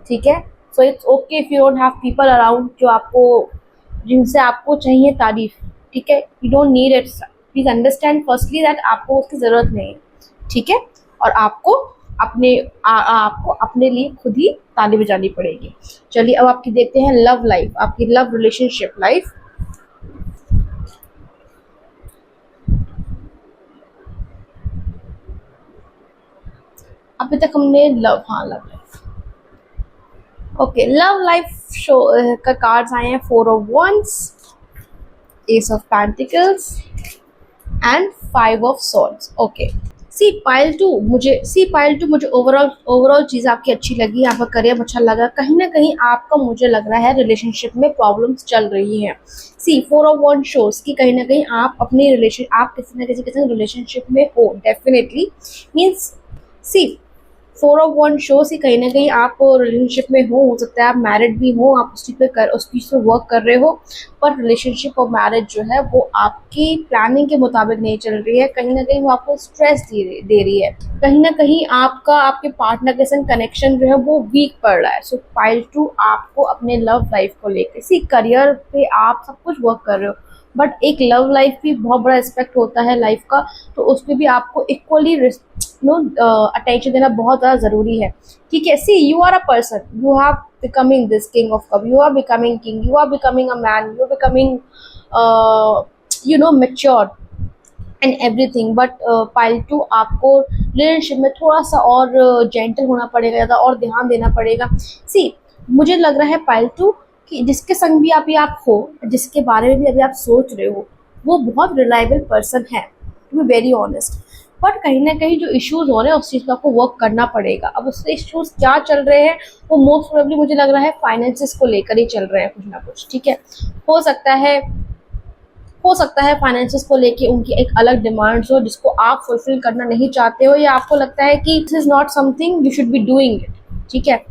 Speaker 1: ठीक है। So it's okay if you don't have people around जो आपको, जिनसे आपको चाहिए तारीफ, ठीक है। You don't need it, please understand firstly that आपको उसकी ज़रूरत नहीं है, ठीक है। और आपको आपको अपने लिए खुद ही ताली बजानी पड़ेगी। चलिए अब आपकी देखते हैं लव लाइफ, आपकी लव रिलेशनशिप लाइफ। अभी तक हमने love life, okay, love life show का कार्ड्स आए हैं 4 of Wands, Ace of Pentacles and 5 of Swords। Okay, see pile two मुझे ओवरऑल चीज़ आपकी अच्छी लगी, आपका करियर अच्छा लगा। कहीं ना कहीं आपका, मुझे लग रहा है, रिलेशनशिप में प्रॉब्लम्स चल रही हैं। सी 4 of Wands शोज कि कहीं ना कहीं आप अपनी आप किसी ना किसी रिलेशनशिप में हो, definitely means see 4 of Wands shows कि कहीं ना कहीं आप रिलेशनशिप में हो सकता है आप मैरिड भी हो, आप उस चीज़ पे वर्क कर रहे हो, पर रिलेशनशिप और मैरिज जो है वो आपकी प्लानिंग के मुताबिक नहीं चल रही है। कहीं ना कहीं वो आपको स्ट्रेस दे रही है, कहीं ना कहीं आपका आपके पार्टनर के संग कनेक्शन जो है वो वीक पड़ रहा है। सो पाइल टू आपको अपने लव लाइफ को लेकर, सी करियर पे आप सब कुछ वर्क कर रहे हो, बट एक लव लाइफ भी बहुत बड़ा एस्पेक्ट होता है लाइफ का, तो उस पर भी आपको इक्वली अटेंशन देना बहुत ज़्यादा ज़रूरी है, ठीक है। See you are a person, you have becoming this king of cup, you are becoming king, you are becoming a man, you are becoming mature and everything, but pile to आपको रिलेशनशिप में थोड़ा सा और जेंटल होना पड़ेगा, ज़्यादा और ध्यान देना पड़ेगा। सी मुझे लग रहा है पाइल टू कि जिसके संग भी आप हो, जिसके बारे में भी अभी आप सोच रहे हो, वो बहुत रिलायबल पर्सन है, to be very honest, but कहीं ना कहीं जो इश्यूज हो रहे हैं उस चीज़ का आपको वर्क करना पड़ेगा। अब उससे इश्यूज क्या चल रहे हैं, वो मोस्ट प्रोबेबली मुझे लग रहा है फाइनेंसेस को लेकर ही चल रहे हैं कुछ ना कुछ, ठीक है। हो सकता है फाइनेंसेस को लेके उनकी एक अलग डिमांड्स हो जिसको आप फुलफिल करना नहीं चाहते हो, या आपको लगता है कि this is not something you should be doing it, ठीक है।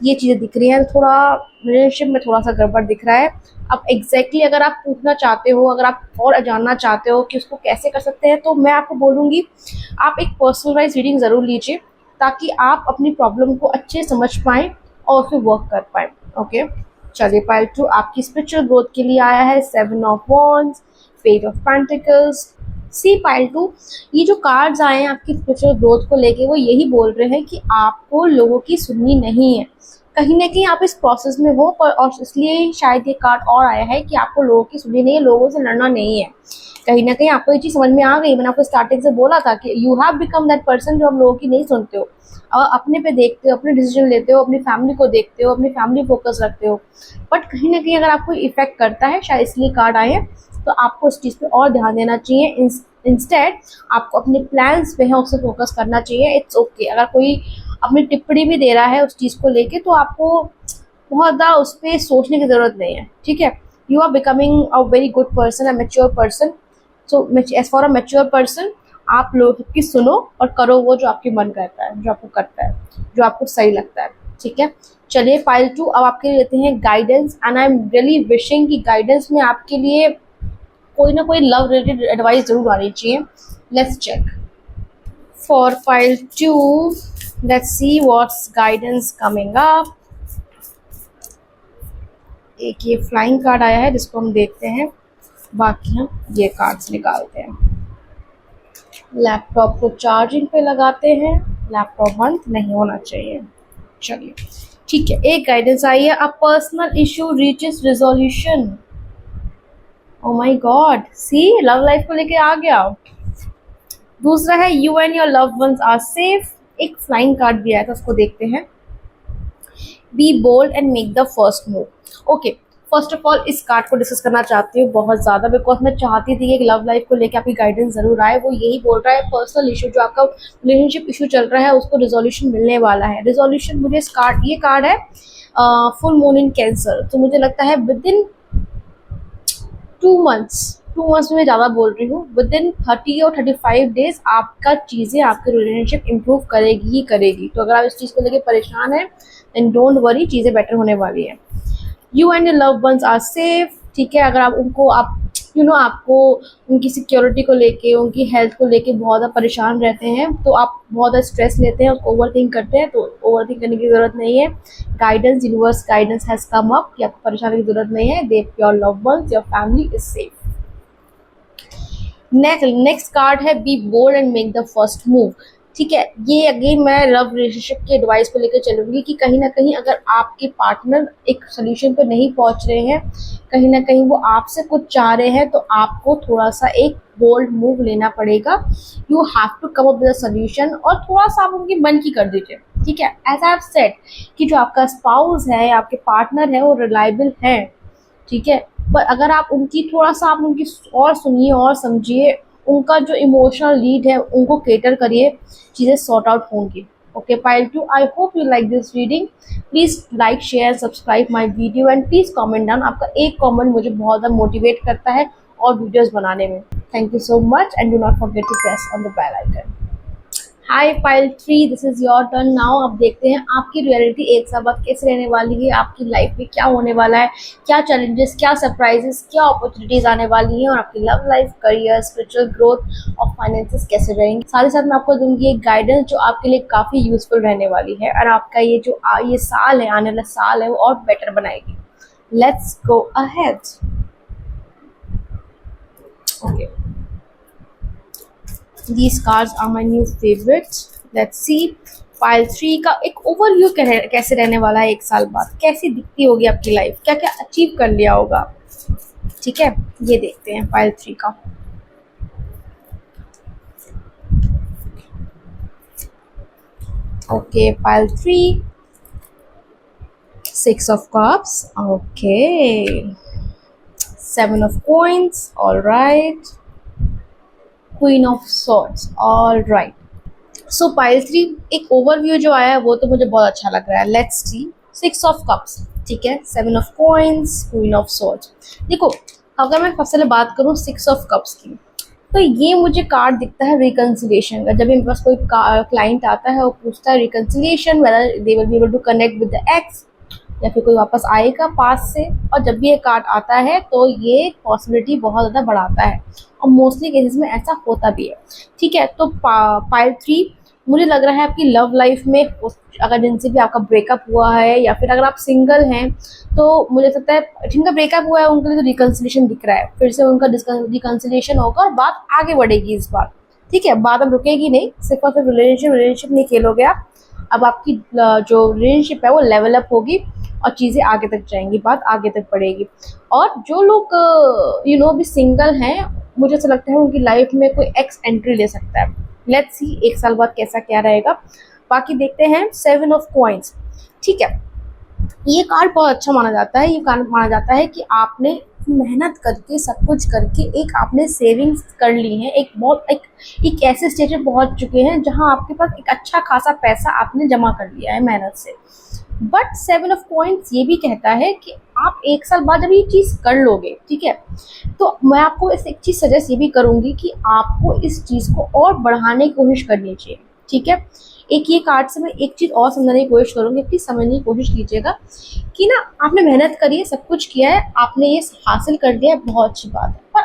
Speaker 1: ये चीज़ें दिख रही हैं, थोड़ा रिलेशनशिप में थोड़ा सा गड़बड़ दिख रहा है। अब एग्जैक्टली अगर आप पूछना चाहते हो, अगर आप और जानना चाहते हो कि उसको कैसे कर सकते हैं, तो मैं आपको बोलूँगी आप एक पर्सनलाइज रीडिंग ज़रूर लीजिए, ताकि आप अपनी प्रॉब्लम को अच्छे समझ पाएँ और फिर वर्क कर पाएँ। ओके, चलिए पाइल टू आपकी स्पिरिचुअल ग्रोथ के लिए आया है 7 of Wands, Page of Pentacles। See pile two, ये जो कार्ड्स आए हैं आपकी स्पिरिचुअल ग्रोथ को लेके, वो यही बोल रहे हैं कि आपको लोगों की सुननी नहीं है। कहीं ना कहीं आप इस प्रोसेस में हो, पर और इसलिए शायद ये कार्ड और आया है कि आपको लोगों की सुननी नहीं है, लोगों से लड़ना नहीं है। कहीं ना कहीं आपको ये चीज़ समझ में आ गई। मैंने आपको स्टार्टिंग से बोला था कि you have become that person जो आप लोगों की नहीं सुनते हो, अपने पे देखते हो, अपने डिसीजन लेते हो, अपनी फैमिली को देखते हो, अपनी फैमिली फोकस रखते हो। बट कहीं ना कहीं अगर आपको इफेक्ट करता है, शायद इसलिए कार्ड आए हैं, तो आपको इस चीज़ पे और ध्यान देना चाहिए। इंस्टेड आपको अपने प्लान्स पे है उससे फोकस करना चाहिए। इट्स ओके अगर कोई अपनी टिप्पणी भी दे रहा है उस चीज़ को लेके, तो आपको बहुत ज़्यादा उस पर सोचने की ज़रूरत नहीं है, ठीक है। You are becoming a very good person, a mature person. So as for a mature person, आप लोगों की सुनो और करो वो जो आपके मन करता है, जो आपको करता है, जो आपको सही लगता है, ठीक है। चलिए पाइल टू, अब आपके लिए लेते हैं guidance, and I am really wishing कि गाइडेंस में आपके लिए कोई ना कोई लव रिलेटेड एडवाइस जरूर आनी चाहिए। Let's check for pile two, let's see what's guidance coming up. एक ये फ्लाइंग कार्ड आया है जिसको हम देखते हैं, बाकी हम ये कार्ड्स निकालते हैं। लैपटॉप को चार्जिंग पे लगाते हैं, लैपटॉप बंद नहीं होना चाहिए। चलिए ठीक है, एक गाइडेंस आई है, a personal issue reaches resolution. Oh my god, see love life को लेके आ गया। दूसरा है you and your loved ones are safe. एक फ्लाइंग कार्ड भी आया था, उसको देखते हैं। Be bold and make the first move. Okay, first of all इस कार्ड को डिस्कस करना चाहती हूँ बहुत ज़्यादा, बिकॉज मैं चाहती थी कि लव लाइफ को लेकर आपकी गाइडेंस ज़रूर आए। वो यही बोल रहा है पर्सनल इशू, जो आपका रिलेशनशिप इशू चल रहा है उसको रिजोल्यूशन मिलने वाला है। रिजोल्यूशन मुझे इस कार्ड, ये कार्ड है फुल मून इन कैंसर, तो मुझे लगता है विद इन 2 मंथ्स में ज़्यादा बोल रही हूँ, विद इन 30 और 35 डेज आपका चीज़ें, आपकी रिलेशनशिप इम्प्रूव करेगी ही करेगी। तो अगर आप इस चीज़ को लेकर परेशान हैं देन डोंट वरी, चीज़ें बेटर होने वाली है। You and your love ones are safe, ठीक है। अगर आप उनको, आप आपको उनकी सिक्योरिटी को लेके, उनकी हेल्थ को लेके बहुत ज़्यादा परेशान रहते हैं, तो आप बहुत ज़्यादा स्ट्रेस लेते हैं, उसको ओवर थिंक करते हैं, तो ओवर थिंक करने की ज़रूरत नहीं है। Guidance, universe guidance has come up कि आपको परेशान की ज़रूरत नहीं है। They your love ones, your family is safe. Next card है be bold and make the first move, ठीक है। ये अगेन मैं लव रिलेशनशिप के एडवाइस को लेकर चलूंगी कि कहीं ना कहीं अगर आपके पार्टनर एक सोल्यूशन पे नहीं पहुंच रहे हैं, कहीं ना कहीं वो आपसे कुछ चाह रहे हैं, तो आपको थोड़ा सा एक बोल्ड मूव लेना पड़ेगा। You have to come up with a solution, और थोड़ा सा आप उनके मन की कर दीजिए, ठीक है। एज आई हैव सेड कि जो आपका स्पाउस है, आपके पार्टनर है, वो रिलायबल है, ठीक है। पर अगर आप उनकी थोड़ा सा, आप उनकी और सुनिए और समझिए, उनका जो इमोशनल लीड है उनको केटर करिए, चीज़ें सॉर्ट आउट होंगी। Okay pile 2, I hope you like this reading. Please like, share, subscribe my video and please comment down. आपका एक कमेंट मुझे बहुत ज़्यादा मोटिवेट करता है और वीडियोस बनाने में। Thank you so much and do not forget to press on the bell icon. Hi pile 3, this is your turn now. अब देखते हैं आपकी रियलिटी एक साल बाद कैसे रहने वाली है, आपकी लाइफ में क्या होने वाला है, क्या चैलेंजेस, क्या सरप्राइजेस, क्या अपॉर्चुनिटीज आने वाली हैं, और आपकी love life, career, spiritual growth और फाइनेंसेस कैसे रहेंगे। साथ ही साथ मैं आपको दूंगी एक गाइडेंस जो आपके लिए काफ़ी यूजफुल रहने वाली है, और आपका ये जो ये साल है, आने वाला साल है, वो और बेटर बनाएगी। Let's go ahead. Okay, these cards are my new favorites. Let's see. Pile 3 का एक ओवरव्यू कैसे रहने वाला है एक साल बाद, कैसी दिखती होगी आपकी लाइफ, क्या क्या अचीव कर लिया होगा, ठीक है। ये देखते हैं पाइल 3 का। Okay, pile 3, 6 of cups, okay, 7 of coins, all right, Queen of Swords, all right. So pile 3 एक ओवरव्यू जो आया है वो तो मुझे बहुत अच्छा लग रहा है। Let's see. 6 of cups, ठीक है, 7 of coins, Queen of Swords। देखो, अगर मैं सबसे पहले बात करूँ 6 of cups की, तो ये मुझे कार्ड दिखता है रिकन्सिलिएशन का। जब मेरे पास कोई क्लाइंट आता है, वो पूछता है reconciliation, whether they will be able to connect with the ex, या फिर कोई वापस आएगा पास से। और जब भी ये कार्ड आता है तो ये पॉसिबिलिटी बहुत ज़्यादा बढ़ाता है, और मोस्टली केसेस में ऐसा होता भी है, ठीक है। तो पाइल 3 मुझे लग रहा है आपकी लव लाइफ में, अगर जिनसे भी आपका ब्रेकअप हुआ है, या फिर अगर आप सिंगल हैं, तो मुझे लगता है जिनका ब्रेकअप हुआ है उनके लिए तो रिकन्सिलिएशन दिख रहा है, फिर से उनका रिकन्सिलिएशन होगा और बात आगे बढ़ेगी इस बार, ठीक है। बात अब रुकेगी नहीं, सिर्फ और सिर्फ रिलेशनशिप नहीं खेलोगे आप। अब आपकी जो रिलेशनशिप है वो लेवल अप होगी और चीज़ें आगे तक जाएंगी, बात आगे तक बढ़ेगी। और जो लोग अभी सिंगल हैं, मुझे ऐसा लगता है उनकी लाइफ में कोई एक्स एंट्री ले सकता है। लेट्स सी एक साल बाद कैसा क्या रहेगा। बाकी देखते हैं 7 of coins, ठीक है। ये कार्ड बहुत अच्छा माना जाता है। ये कार्ड माना जाता है कि आपने मेहनत करके, सब कुछ करके, एक आपने सेविंग्स कर ली है, एक ऐसे स्टेज पे पहुंच चुके हैं जहां आपके पास एक अच्छा खासा पैसा आपने जमा कर लिया है मेहनत से। बट 7 of coins ये भी कहता है कि आप एक साल बाद जब ये चीज़ कर लोगे, ठीक है, तो मैं आपको इस एक चीज़ सजेस्ट ये भी करूँगी कि आपको इस चीज़ को और बढ़ाने की कोशिश करनी चाहिए, ठीक है। एक ये कार्ड से मैं एक चीज़ और समझाने की कोशिश करूँगी, प्लीज़ समझने की कोशिश कीजिएगा कि ना, आपने मेहनत करी है, सब कुछ किया है, आपने ये हासिल कर लिया है, बहुत अच्छी बात है। पर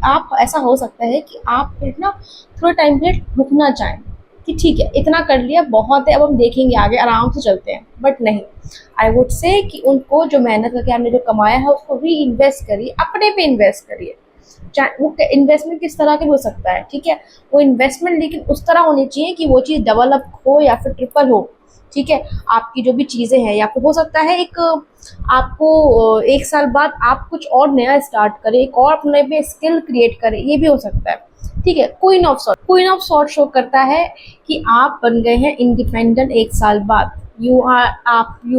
Speaker 1: आप ऐसा हो सकता है कि आप फिर ना थोड़ा टाइम के लिए रुकना चाहें कि ठीक है, इतना कर लिया, बहुत है, अब हम देखेंगे आगे, आराम से चलते हैं। बट नहीं, आई वुड से कि उनको जो मेहनत करके आपने जो कमाया है उसको री इन्वेस्ट करिए, अपने पे इन्वेस्ट करिए। चाहे वो इन्वेस्टमेंट किस तरह के हो सकता है, ठीक है, वो इन्वेस्टमेंट लेकिन उस तरह होनी चाहिए कि वो चीज़ डबल अप हो या फिर ट्रिपल हो, ठीक है। आपकी जो भी चीज़ें हैं, या फिर हो सकता है आपको एक साल बाद आप कुछ और नया स्टार्ट करें, एक और अपने पे स्किल क्रिएट करें, ये भी हो सकता है, ठीक है। क्वीन ऑफ सॉर्ड शो करता है कि आप बन गए हैं इंडिपेंडेंट एक साल बाद, You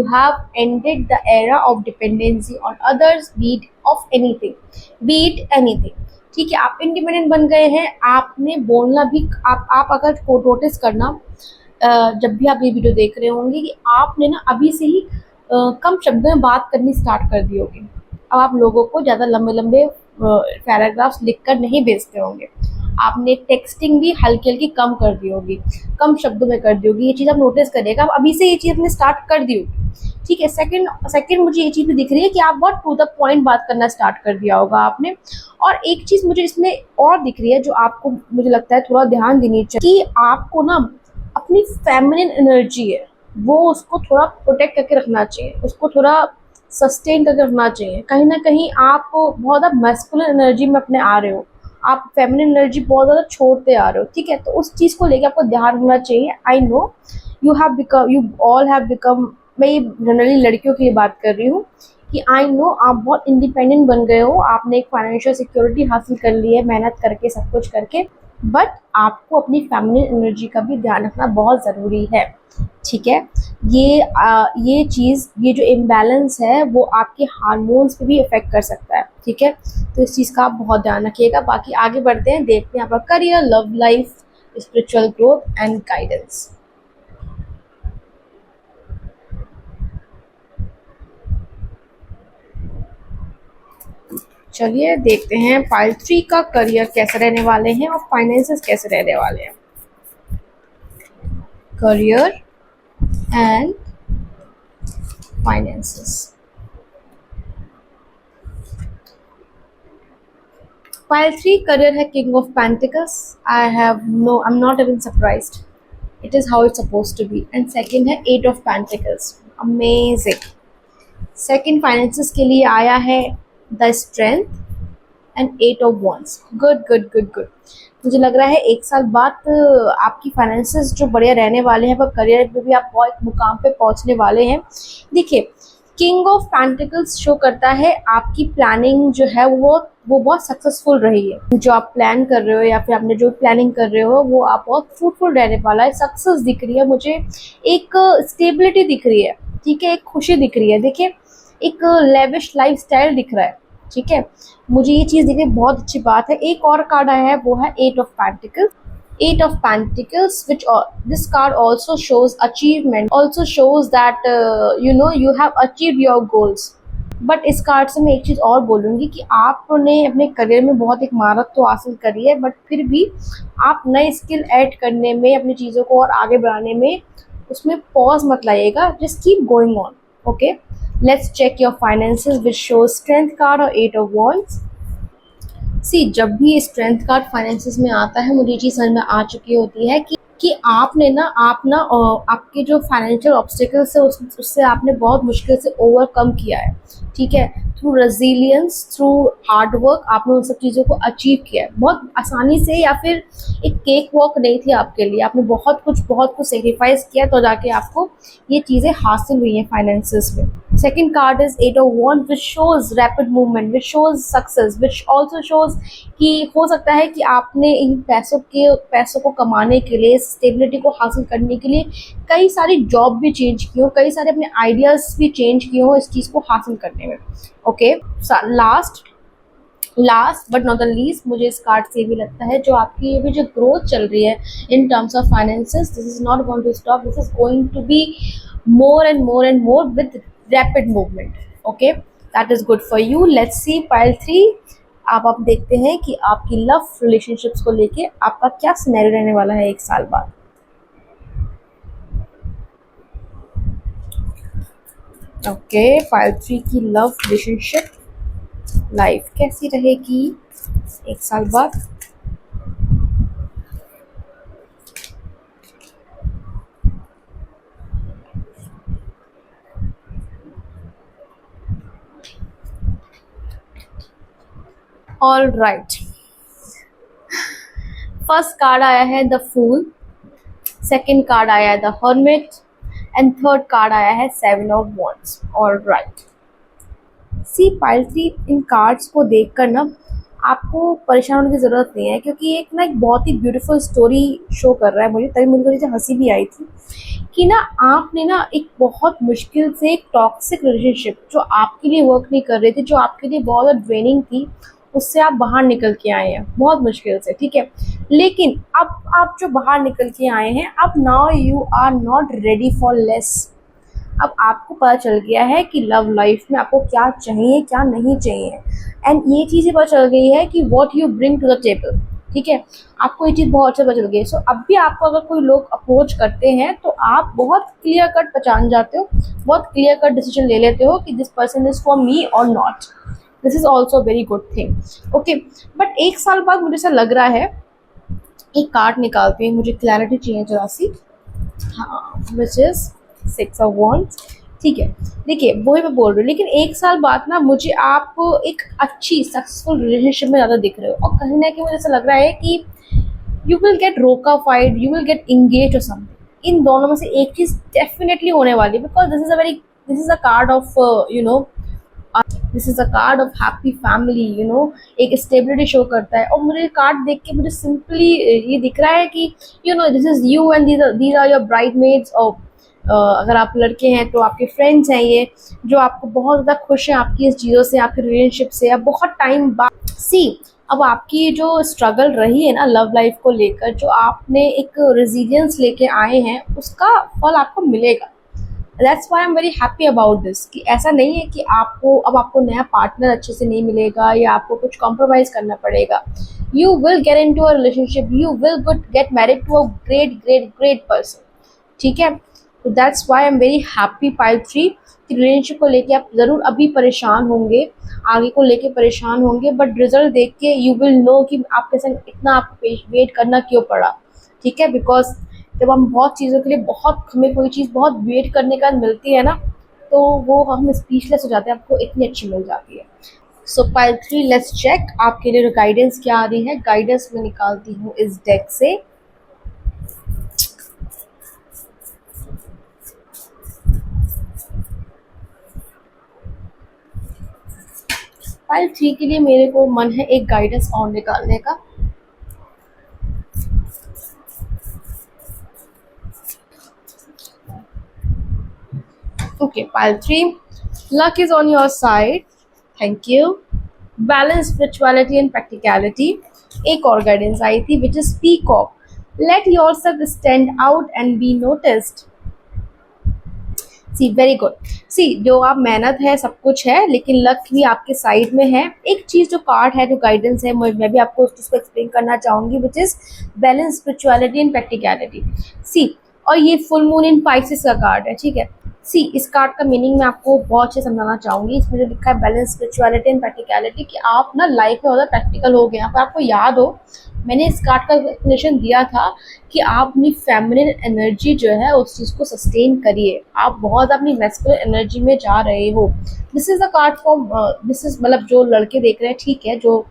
Speaker 1: have ended the era of dependency on others, be it anything. ठीक है, आप इंडिपेंडेंट बन गए हैं। आपने बोलना भी, आप अगर नोटिस करना, जब भी आप ये वीडियो देख रहे होंगे कि आपने ना अभी से ही कम शब्दों में बात करनी स्टार्ट कर दी होगी। अब आप लोगों को ज़्यादा लंबे लंबे पैराग्राफ्स लिख कर नहीं भेजते होंगे। आपने टेक्सटिंग भी हल्की हल्की कम कर दी होगी, कम शब्दों में कर दी होगी। ये चीज़ आप नोटिस करिएगा, आप अभी से ये चीज़ आपने स्टार्ट कर दी होगी। ठीक है, सेकंड मुझे ये चीज़ भी दिख रही है कि आप बहुत टू द पॉइंट बात करना स्टार्ट कर दिया होगा आपने। और एक चीज़ मुझे इसमें और दिख रही है जो आपको मुझे लगता है थोड़ा ध्यान देनी चाहिए, कि आपको ना अपनी फेमिनिन एनर्जी है वो उसको थोड़ा प्रोटेक्ट करके रखना चाहिए, उसको थोड़ा सस्टेन करके रखना चाहिए। कहीं ना कहीं आप बहुत ज़्यादा मैस्कुलिन एनर्जी में अपने आ रहे हो, आप फेमिनिन एनर्जी बहुत ज़्यादा छोड़ते आ रहे हो। ठीक है, तो उस चीज़ को लेकर आपको ध्यान रखना चाहिए। I know you all have become, मैं ये जनरली लड़कियों की बात कर रही हूँ, कि आई नो आप बहुत इंडिपेंडेंट बन गए हो, आपने एक फाइनेंशियल सिक्योरिटी हासिल कर ली है मेहनत करके, सब कुछ करके, बट आपको अपनी फेमिनिन एनर्जी का भी ध्यान रखना बहुत ज़रूरी है। ठीक है, ये चीज़, ये जो इम्बैलेंस है वो आपके हार्मोन्स पे भी इफेक्ट कर सकता है। ठीक है, तो इस चीज़ का आप बहुत ध्यान रखिएगा। बाकी आगे बढ़ते हैं, देखते हैं आपका career, love life, spiritual growth and guidance. चलिए देखते हैं पाइल 3 का करियर कैसे रहने वाले हैं और फाइनेंसेस कैसे रहने वाले हैं। Career and finances. Pile 3 career है King of Pentacles. I'm not even surprised. It is how it's supposed to be. And second है Eight of Pentacles. Amazing. Second finances के लिए आया है The Strength and Eight of Wands. Good. मुझे लग रहा है एक साल बाद आपकी फाइनेंसेस जो बढ़िया रहने वाले हैं, पर करियर में भी आप बहुत मुकाम पे पहुंचने वाले हैं। देखिए, किंग ऑफ पेंटिकल्स शो करता है आपकी प्लानिंग जो है वो बहुत सक्सेसफुल रही है। जो आप प्लान कर रहे हो या फिर आपने जो प्लानिंग कर रहे हो वो आप बहुत फ्रूटफुल रहने वाला है। सक्सेस दिख रही है मुझे, एक स्टेबिलिटी दिख रही है। ठीक है, एक खुशी दिख रही है। देखिए, एक लेविश लाइफ स्टाइल दिख रहा है। ठीक है, मुझे ये चीज़ दिख रही है, बहुत अच्छी बात है। एक और कार्ड आया है, वो है eight of pentacles. Eight of Pentacles, which this card also shows achievement, also shows that you have achieved your goals. But इस कार्ड से मैं एक चीज़ और बोलूँगी कि आपने अपने करियर में बहुत एक महारत तो हासिल करी है, बट फिर भी आप नए स्किल ऐड करने में, अपनी चीज़ों को और आगे बढ़ाने में उसमें पॉज मत लाइएगा। Just keep going on. Okay, let's check your finances which shows strength card और एट ऑफ वॉन्ड्स। जब भी स्ट्रेंथ कार्ड फाइनेंसेस में आता है, मुझे ये चीज़ समझ में आ चुकी होती है कि आपने ना आपके जो फाइनेंशियल ऑब्स्टिकल्स है उससे आपने बहुत मुश्किल से ओवरकम किया है। ठीक है, through resilience, through hard work आपने उन सब चीज़ों को अचीव किया है बहुत आसानी से, या फिर एक केक वॉक नहीं थी आपके लिए। आपने बहुत कुछ सेक्रीफाइस किया तो जाके आपको ये चीज़ें हासिल हुई हैं फाइनेंसेस में। Second card is eight of wands, which shows rapid movement, which shows success, which also shows कि हो सकता है कि आपने इन पैसों को कमाने के लिए, स्टेबिलिटी को हासिल करने के लिए कई सारी जॉब भी चेंज की हो, कई सारे अपने आइडियाज़ भी चेंज किए हो इस चीज़ को हासिल करने में। Okay, last but not the least, मुझे इस कार्ड से भी लगता है जो आपकी अभी जो ग्रोथ चल रही है in terms of finances, this is not going to stop, this is going to be more and more with rapid movement. Okay, that is good for you. Let's see pile 3. आप देखते हैं कि आपकी लव रिलेशनशिप्स को लेके आपका क्या सिनेरियो रहने वाला है एक साल बाद। ओके, पाइल 3 की लव रिलेशनशिप लाइफ कैसी रहेगी एक साल बाद। ऑल राइट, फर्स्ट कार्ड आया है द फूल, सेकेंड कार्ड आया है the hermit and third card आया है seven of wands. All right, pile 3 in cards को देखकर ना आपको परेशान होने की ज़रूरत नहीं है, क्योंकि एक बहुत ही ब्यूटीफुल स्टोरी शो कर रहा है मुझे। तभी मुझे हंसी भी आई थी कि ना आपने ना एक बहुत मुश्किल से एक टॉक्सिक रिलेशनशिप जो आपके लिए वर्क नहीं कर रही थी, जो आपके लिए बहुत ज़्यादा ड्रेनिंग थी, उससे आप बाहर निकल के आए हैं बहुत मुश्किल से, ठीक है। लेकिन अब आप जो बाहर निकल के आए हैं, अब now you are not ready for less. अब आपको पता चल गया है कि लव लाइफ में आपको क्या चाहिए, क्या नहीं चाहिए, एंड ये चीज़ें पता चल गई है कि what you bring to the table, ठीक है। आपको ये चीज़ बहुत अच्छे पता चल गई है। सो अब भी आपको अगर कोई लोग अप्रोच करते हैं तो आप बहुत क्लियर कट पहचान जाते हो, बहुत क्लियर कट डिसीजन ले लेते हो कि this person is for me और not. This is also very good thing, okay. But एक साल बाद मुझे ऐसा लग रहा है, एक कार्ड निकालते हैं, मुझे क्लैरिटी चाहिए जरा सी। हाँ, विच इज 6 of Wands, ठीक है। देखिए वही मैं बोल रही हूँ, लेकिन एक साल बाद ना मुझे आप एक अच्छी सक्सेसफुल रिलेशनशिप में ज़्यादा दिख रहे हो, और कहीं ना कहीं मुझे ऐसा लग रहा है कि यू विल गेट रोका FIDE, you will gate engage और समथिंग। इन दोनों में से एक चीज़ डेफिनेटली होने वाली है, because this is a card of you know, this is a card of happy family, you know, एक स्टेबिलिटी शो करता है। और मुझे कार्ड देख के मुझे सिंपली ये दिख रहा है कि you know this is you and these are your bridesmaids, और अगर आप लड़के हैं तो आपके फ्रेंड्स हैं ये, जो आपको बहुत ज़्यादा खुश हैं आपकी इस चीज़ों से, आपकी रिलेशनशिप से। अब बहुत टाइम बाद सी, अब आपकी जो स्ट्रगल रही है ना लव लाइफ को लेकर, जो आपने एक रेजिलियंस लेके आए हैं, उसका फल आपको मिलेगा। That's why I am very happy about this, कि ऐसा नहीं है कि आपको नया पार्टनर अच्छे से नहीं मिलेगा या आपको कुछ कॉम्प्रोमाइज़ करना पड़ेगा। You will get in to a relationship, you will get married to a great great great person, ठीक है। तो that's why I am very happy pile 3 कि रिलेशनशिप को लेके आप ज़रूर अभी परेशान होंगे, आगे को लेके परेशान होंगे, बट रिजल्ट देख के यू विल नो कि आपके संग इतना आपको वेट करना क्यों पड़ा, ठीक है। बिकॉज जब हम बहुत चीज़ों के लिए हमें कोई चीज़ बहुत वेट करने का मिलती है ना, तो वो हम स्पीचलेस हो जाते हैं, आपको इतनी अच्छी मिल जाती है। सो पाइल 3, लेट्स चेक आपके लिए गाइडेंस क्या आ रही है। गाइडेंस मैं निकालती हूँ इस डेक से। पाइल 3 के लिए मेरे को मन है एक गाइडेंस और निकालने का। Okay, pile 3, luck is on your side, thank you, balance spirituality and practicality। एक और गाइडेंस आई थी which is peacock, let yourself stand out and be noticed। See, very good. See, जो आप मेहनत है सब कुछ है, लेकिन लक भी आपके साइड में है। एक चीज़ जो कार्ड है, जो गाइडेंस है, मैं भी आपको उसको एक्सप्लेन करना चाहूँगी, which is balance spirituality and practicality. See, और ये फुल मून इन पाइसेस का कार्ड है, ठीक है। सी, इस कार्ड का मीनिंग मैं आपको बहुत अच्छे समझाना चाहूँगी। इसमें जो लिखा है बैलेंस स्पिरिचुअलिटी एंड प्रैक्टिकलिटी, कि आप ना लाइफ में ज़्यादा प्रैक्टिकल हो गए। अगर आपको याद हो, मैंने इस कार्ड का एक्सप्लेनेशन दिया था कि आप अपनी फेमिनिन एनर्जी जो है उस चीज़ को सस्टेन करिए। आप बहुत अपनी मैस्कुलिन एनर्जी में जा रहे हो। This is a card for this is, मतलब जो लड़के देख रहे हैं, ठीक है, जो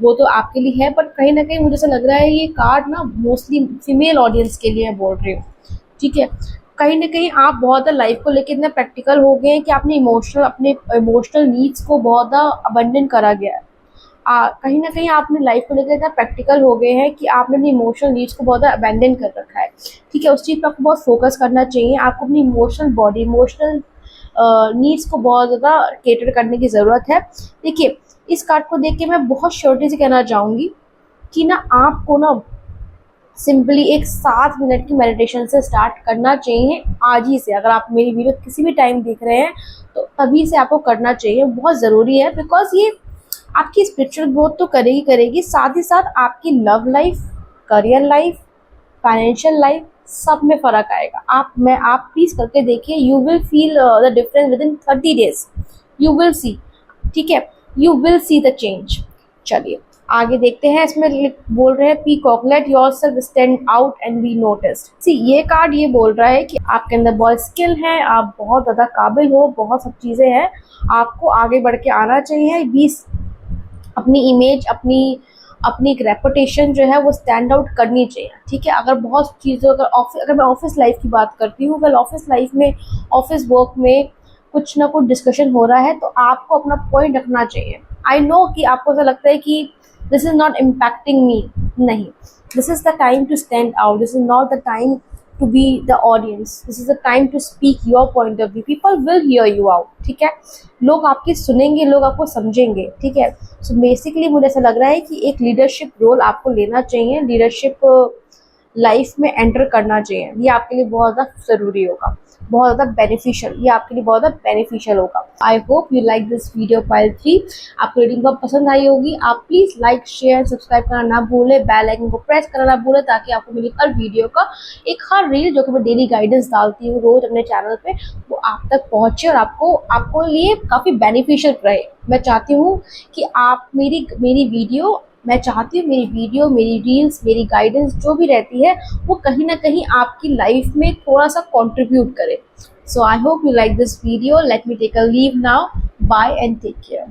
Speaker 1: वो तो आपके लिए है, बट कहीं ना कहीं मुझे ऐसा लग रहा है ये कार्ड ना मोस्टली फीमेल ऑडियंस के लिए बोल रही हूँ, ठीक है। कहीं ना कहीं आप बहुत लाइफ को लेकर इतना प्रैक्टिकल हो गए हैं कि अपने इमोशनल नीड्स को बहुत अबंडन करा गया है। कहीं ना कहीं आपने लाइफ को लेकर इतना प्रैक्टिकल हो गए हैं कि आपने अपनी इमोशनल नीड्स को बहुत अबैंडन कर रखा है, ठीक है। उस चीज़ पर आपको बहुत फोकस करना चाहिए। आपको अपनी इमोशनल बॉडी, इमोशनल नीड्स को बहुत ज़्यादा केटर करने की ज़रूरत है। देखिए, इस कार्ड को देख के मैं बहुत श्योरिटी से कहना चाहूँगी कि ना आपको ना सिंपली एक 7 मिनट की मेडिटेशन से स्टार्ट करना चाहिए आज ही से। अगर आप मेरी वीडियो किसी भी टाइम देख रहे हैं तो तभी से आपको करना चाहिए, बहुत ज़रूरी है। बिकॉज ये आपकी स्पिरिचुअल ग्रोथ तो करेगी करेगी, साथ ही साथ आपकी love life, career life, financial life, सब में फ़र्क आएगा। आप प्लीज़ करके देखिए, you will feel the difference within 30 days, you will see, ठीक है, you will see the change. चलिए आगे देखते हैं। इसमें बोल रहे हैं peacock, let yourself stand out and be noticed. See, ये कार्ड ये बोल रहा है कि आपके अंदर बहुत स्किल है, आप बहुत ज़्यादा काबिल हो, बहुत सब चीज़ें हैं, आपको आगे बढ़ के आना चाहिए। अपनी इमेज, अपनी एक रेपुटेशन जो है वो स्टैंड आउट करनी चाहिए, ठीक है। अगर बहुत चीज़ें, अगर मैं ऑफिस लाइफ की बात करती हूँ, अगर ऑफिस लाइफ में, ऑफिस वर्क में कुछ ना कुछ डिस्कशन हो रहा है, तो आपको अपना पॉइंट रखना चाहिए। आई नो कि आपको ऐसा लगता है कि this is not impacting me, नहीं, this is the time to stand out, this is not the time to be the audience. This is the time to speak your point of view. People will hear you out. ठीक है, लोग आपकी सुनेंगे, लोग आपको समझेंगे. ठीक है, सो बेसिकली मुझे ऐसा लग रहा है कि एक लीडरशिप रोल आपको लेना चाहिए, लीडरशिप लाइफ में एंटर करना चाहिए. ये आपके लिए बहुत ज़्यादा ज़रूरी होगा, बहुत ज़्यादा बेनिफिशियल, ये आपके लिए बहुत ज़्यादा बेनिफिशियल होगा. आई hope you like this video part 3. आपको रीडिंग बहुत पसंद आई होगी. आप प्लीज़ लाइक, शेयर, सब्सक्राइब करना ना भूलें, बेल आइकन को प्रेस करना ना भूलें, ताकि आपको मेरी हर वीडियो का एक हर रील जो कि मैं डेली गाइडेंस डालती हूँ रोज़ अपने चैनल पे, वो आप तक पहुँचे और आपको लिए काफ़ी बेनिफिशियल रहे. मैं चाहती हूँ कि आप मेरी वीडियो मेरी रील्स, मेरी गाइडेंस जो भी रहती है, वो कहीं ना कहीं आपकी लाइफ में थोड़ा सा कंट्रीब्यूट करे. So I hope you like this video. Let me take a leave now. Bye and take care.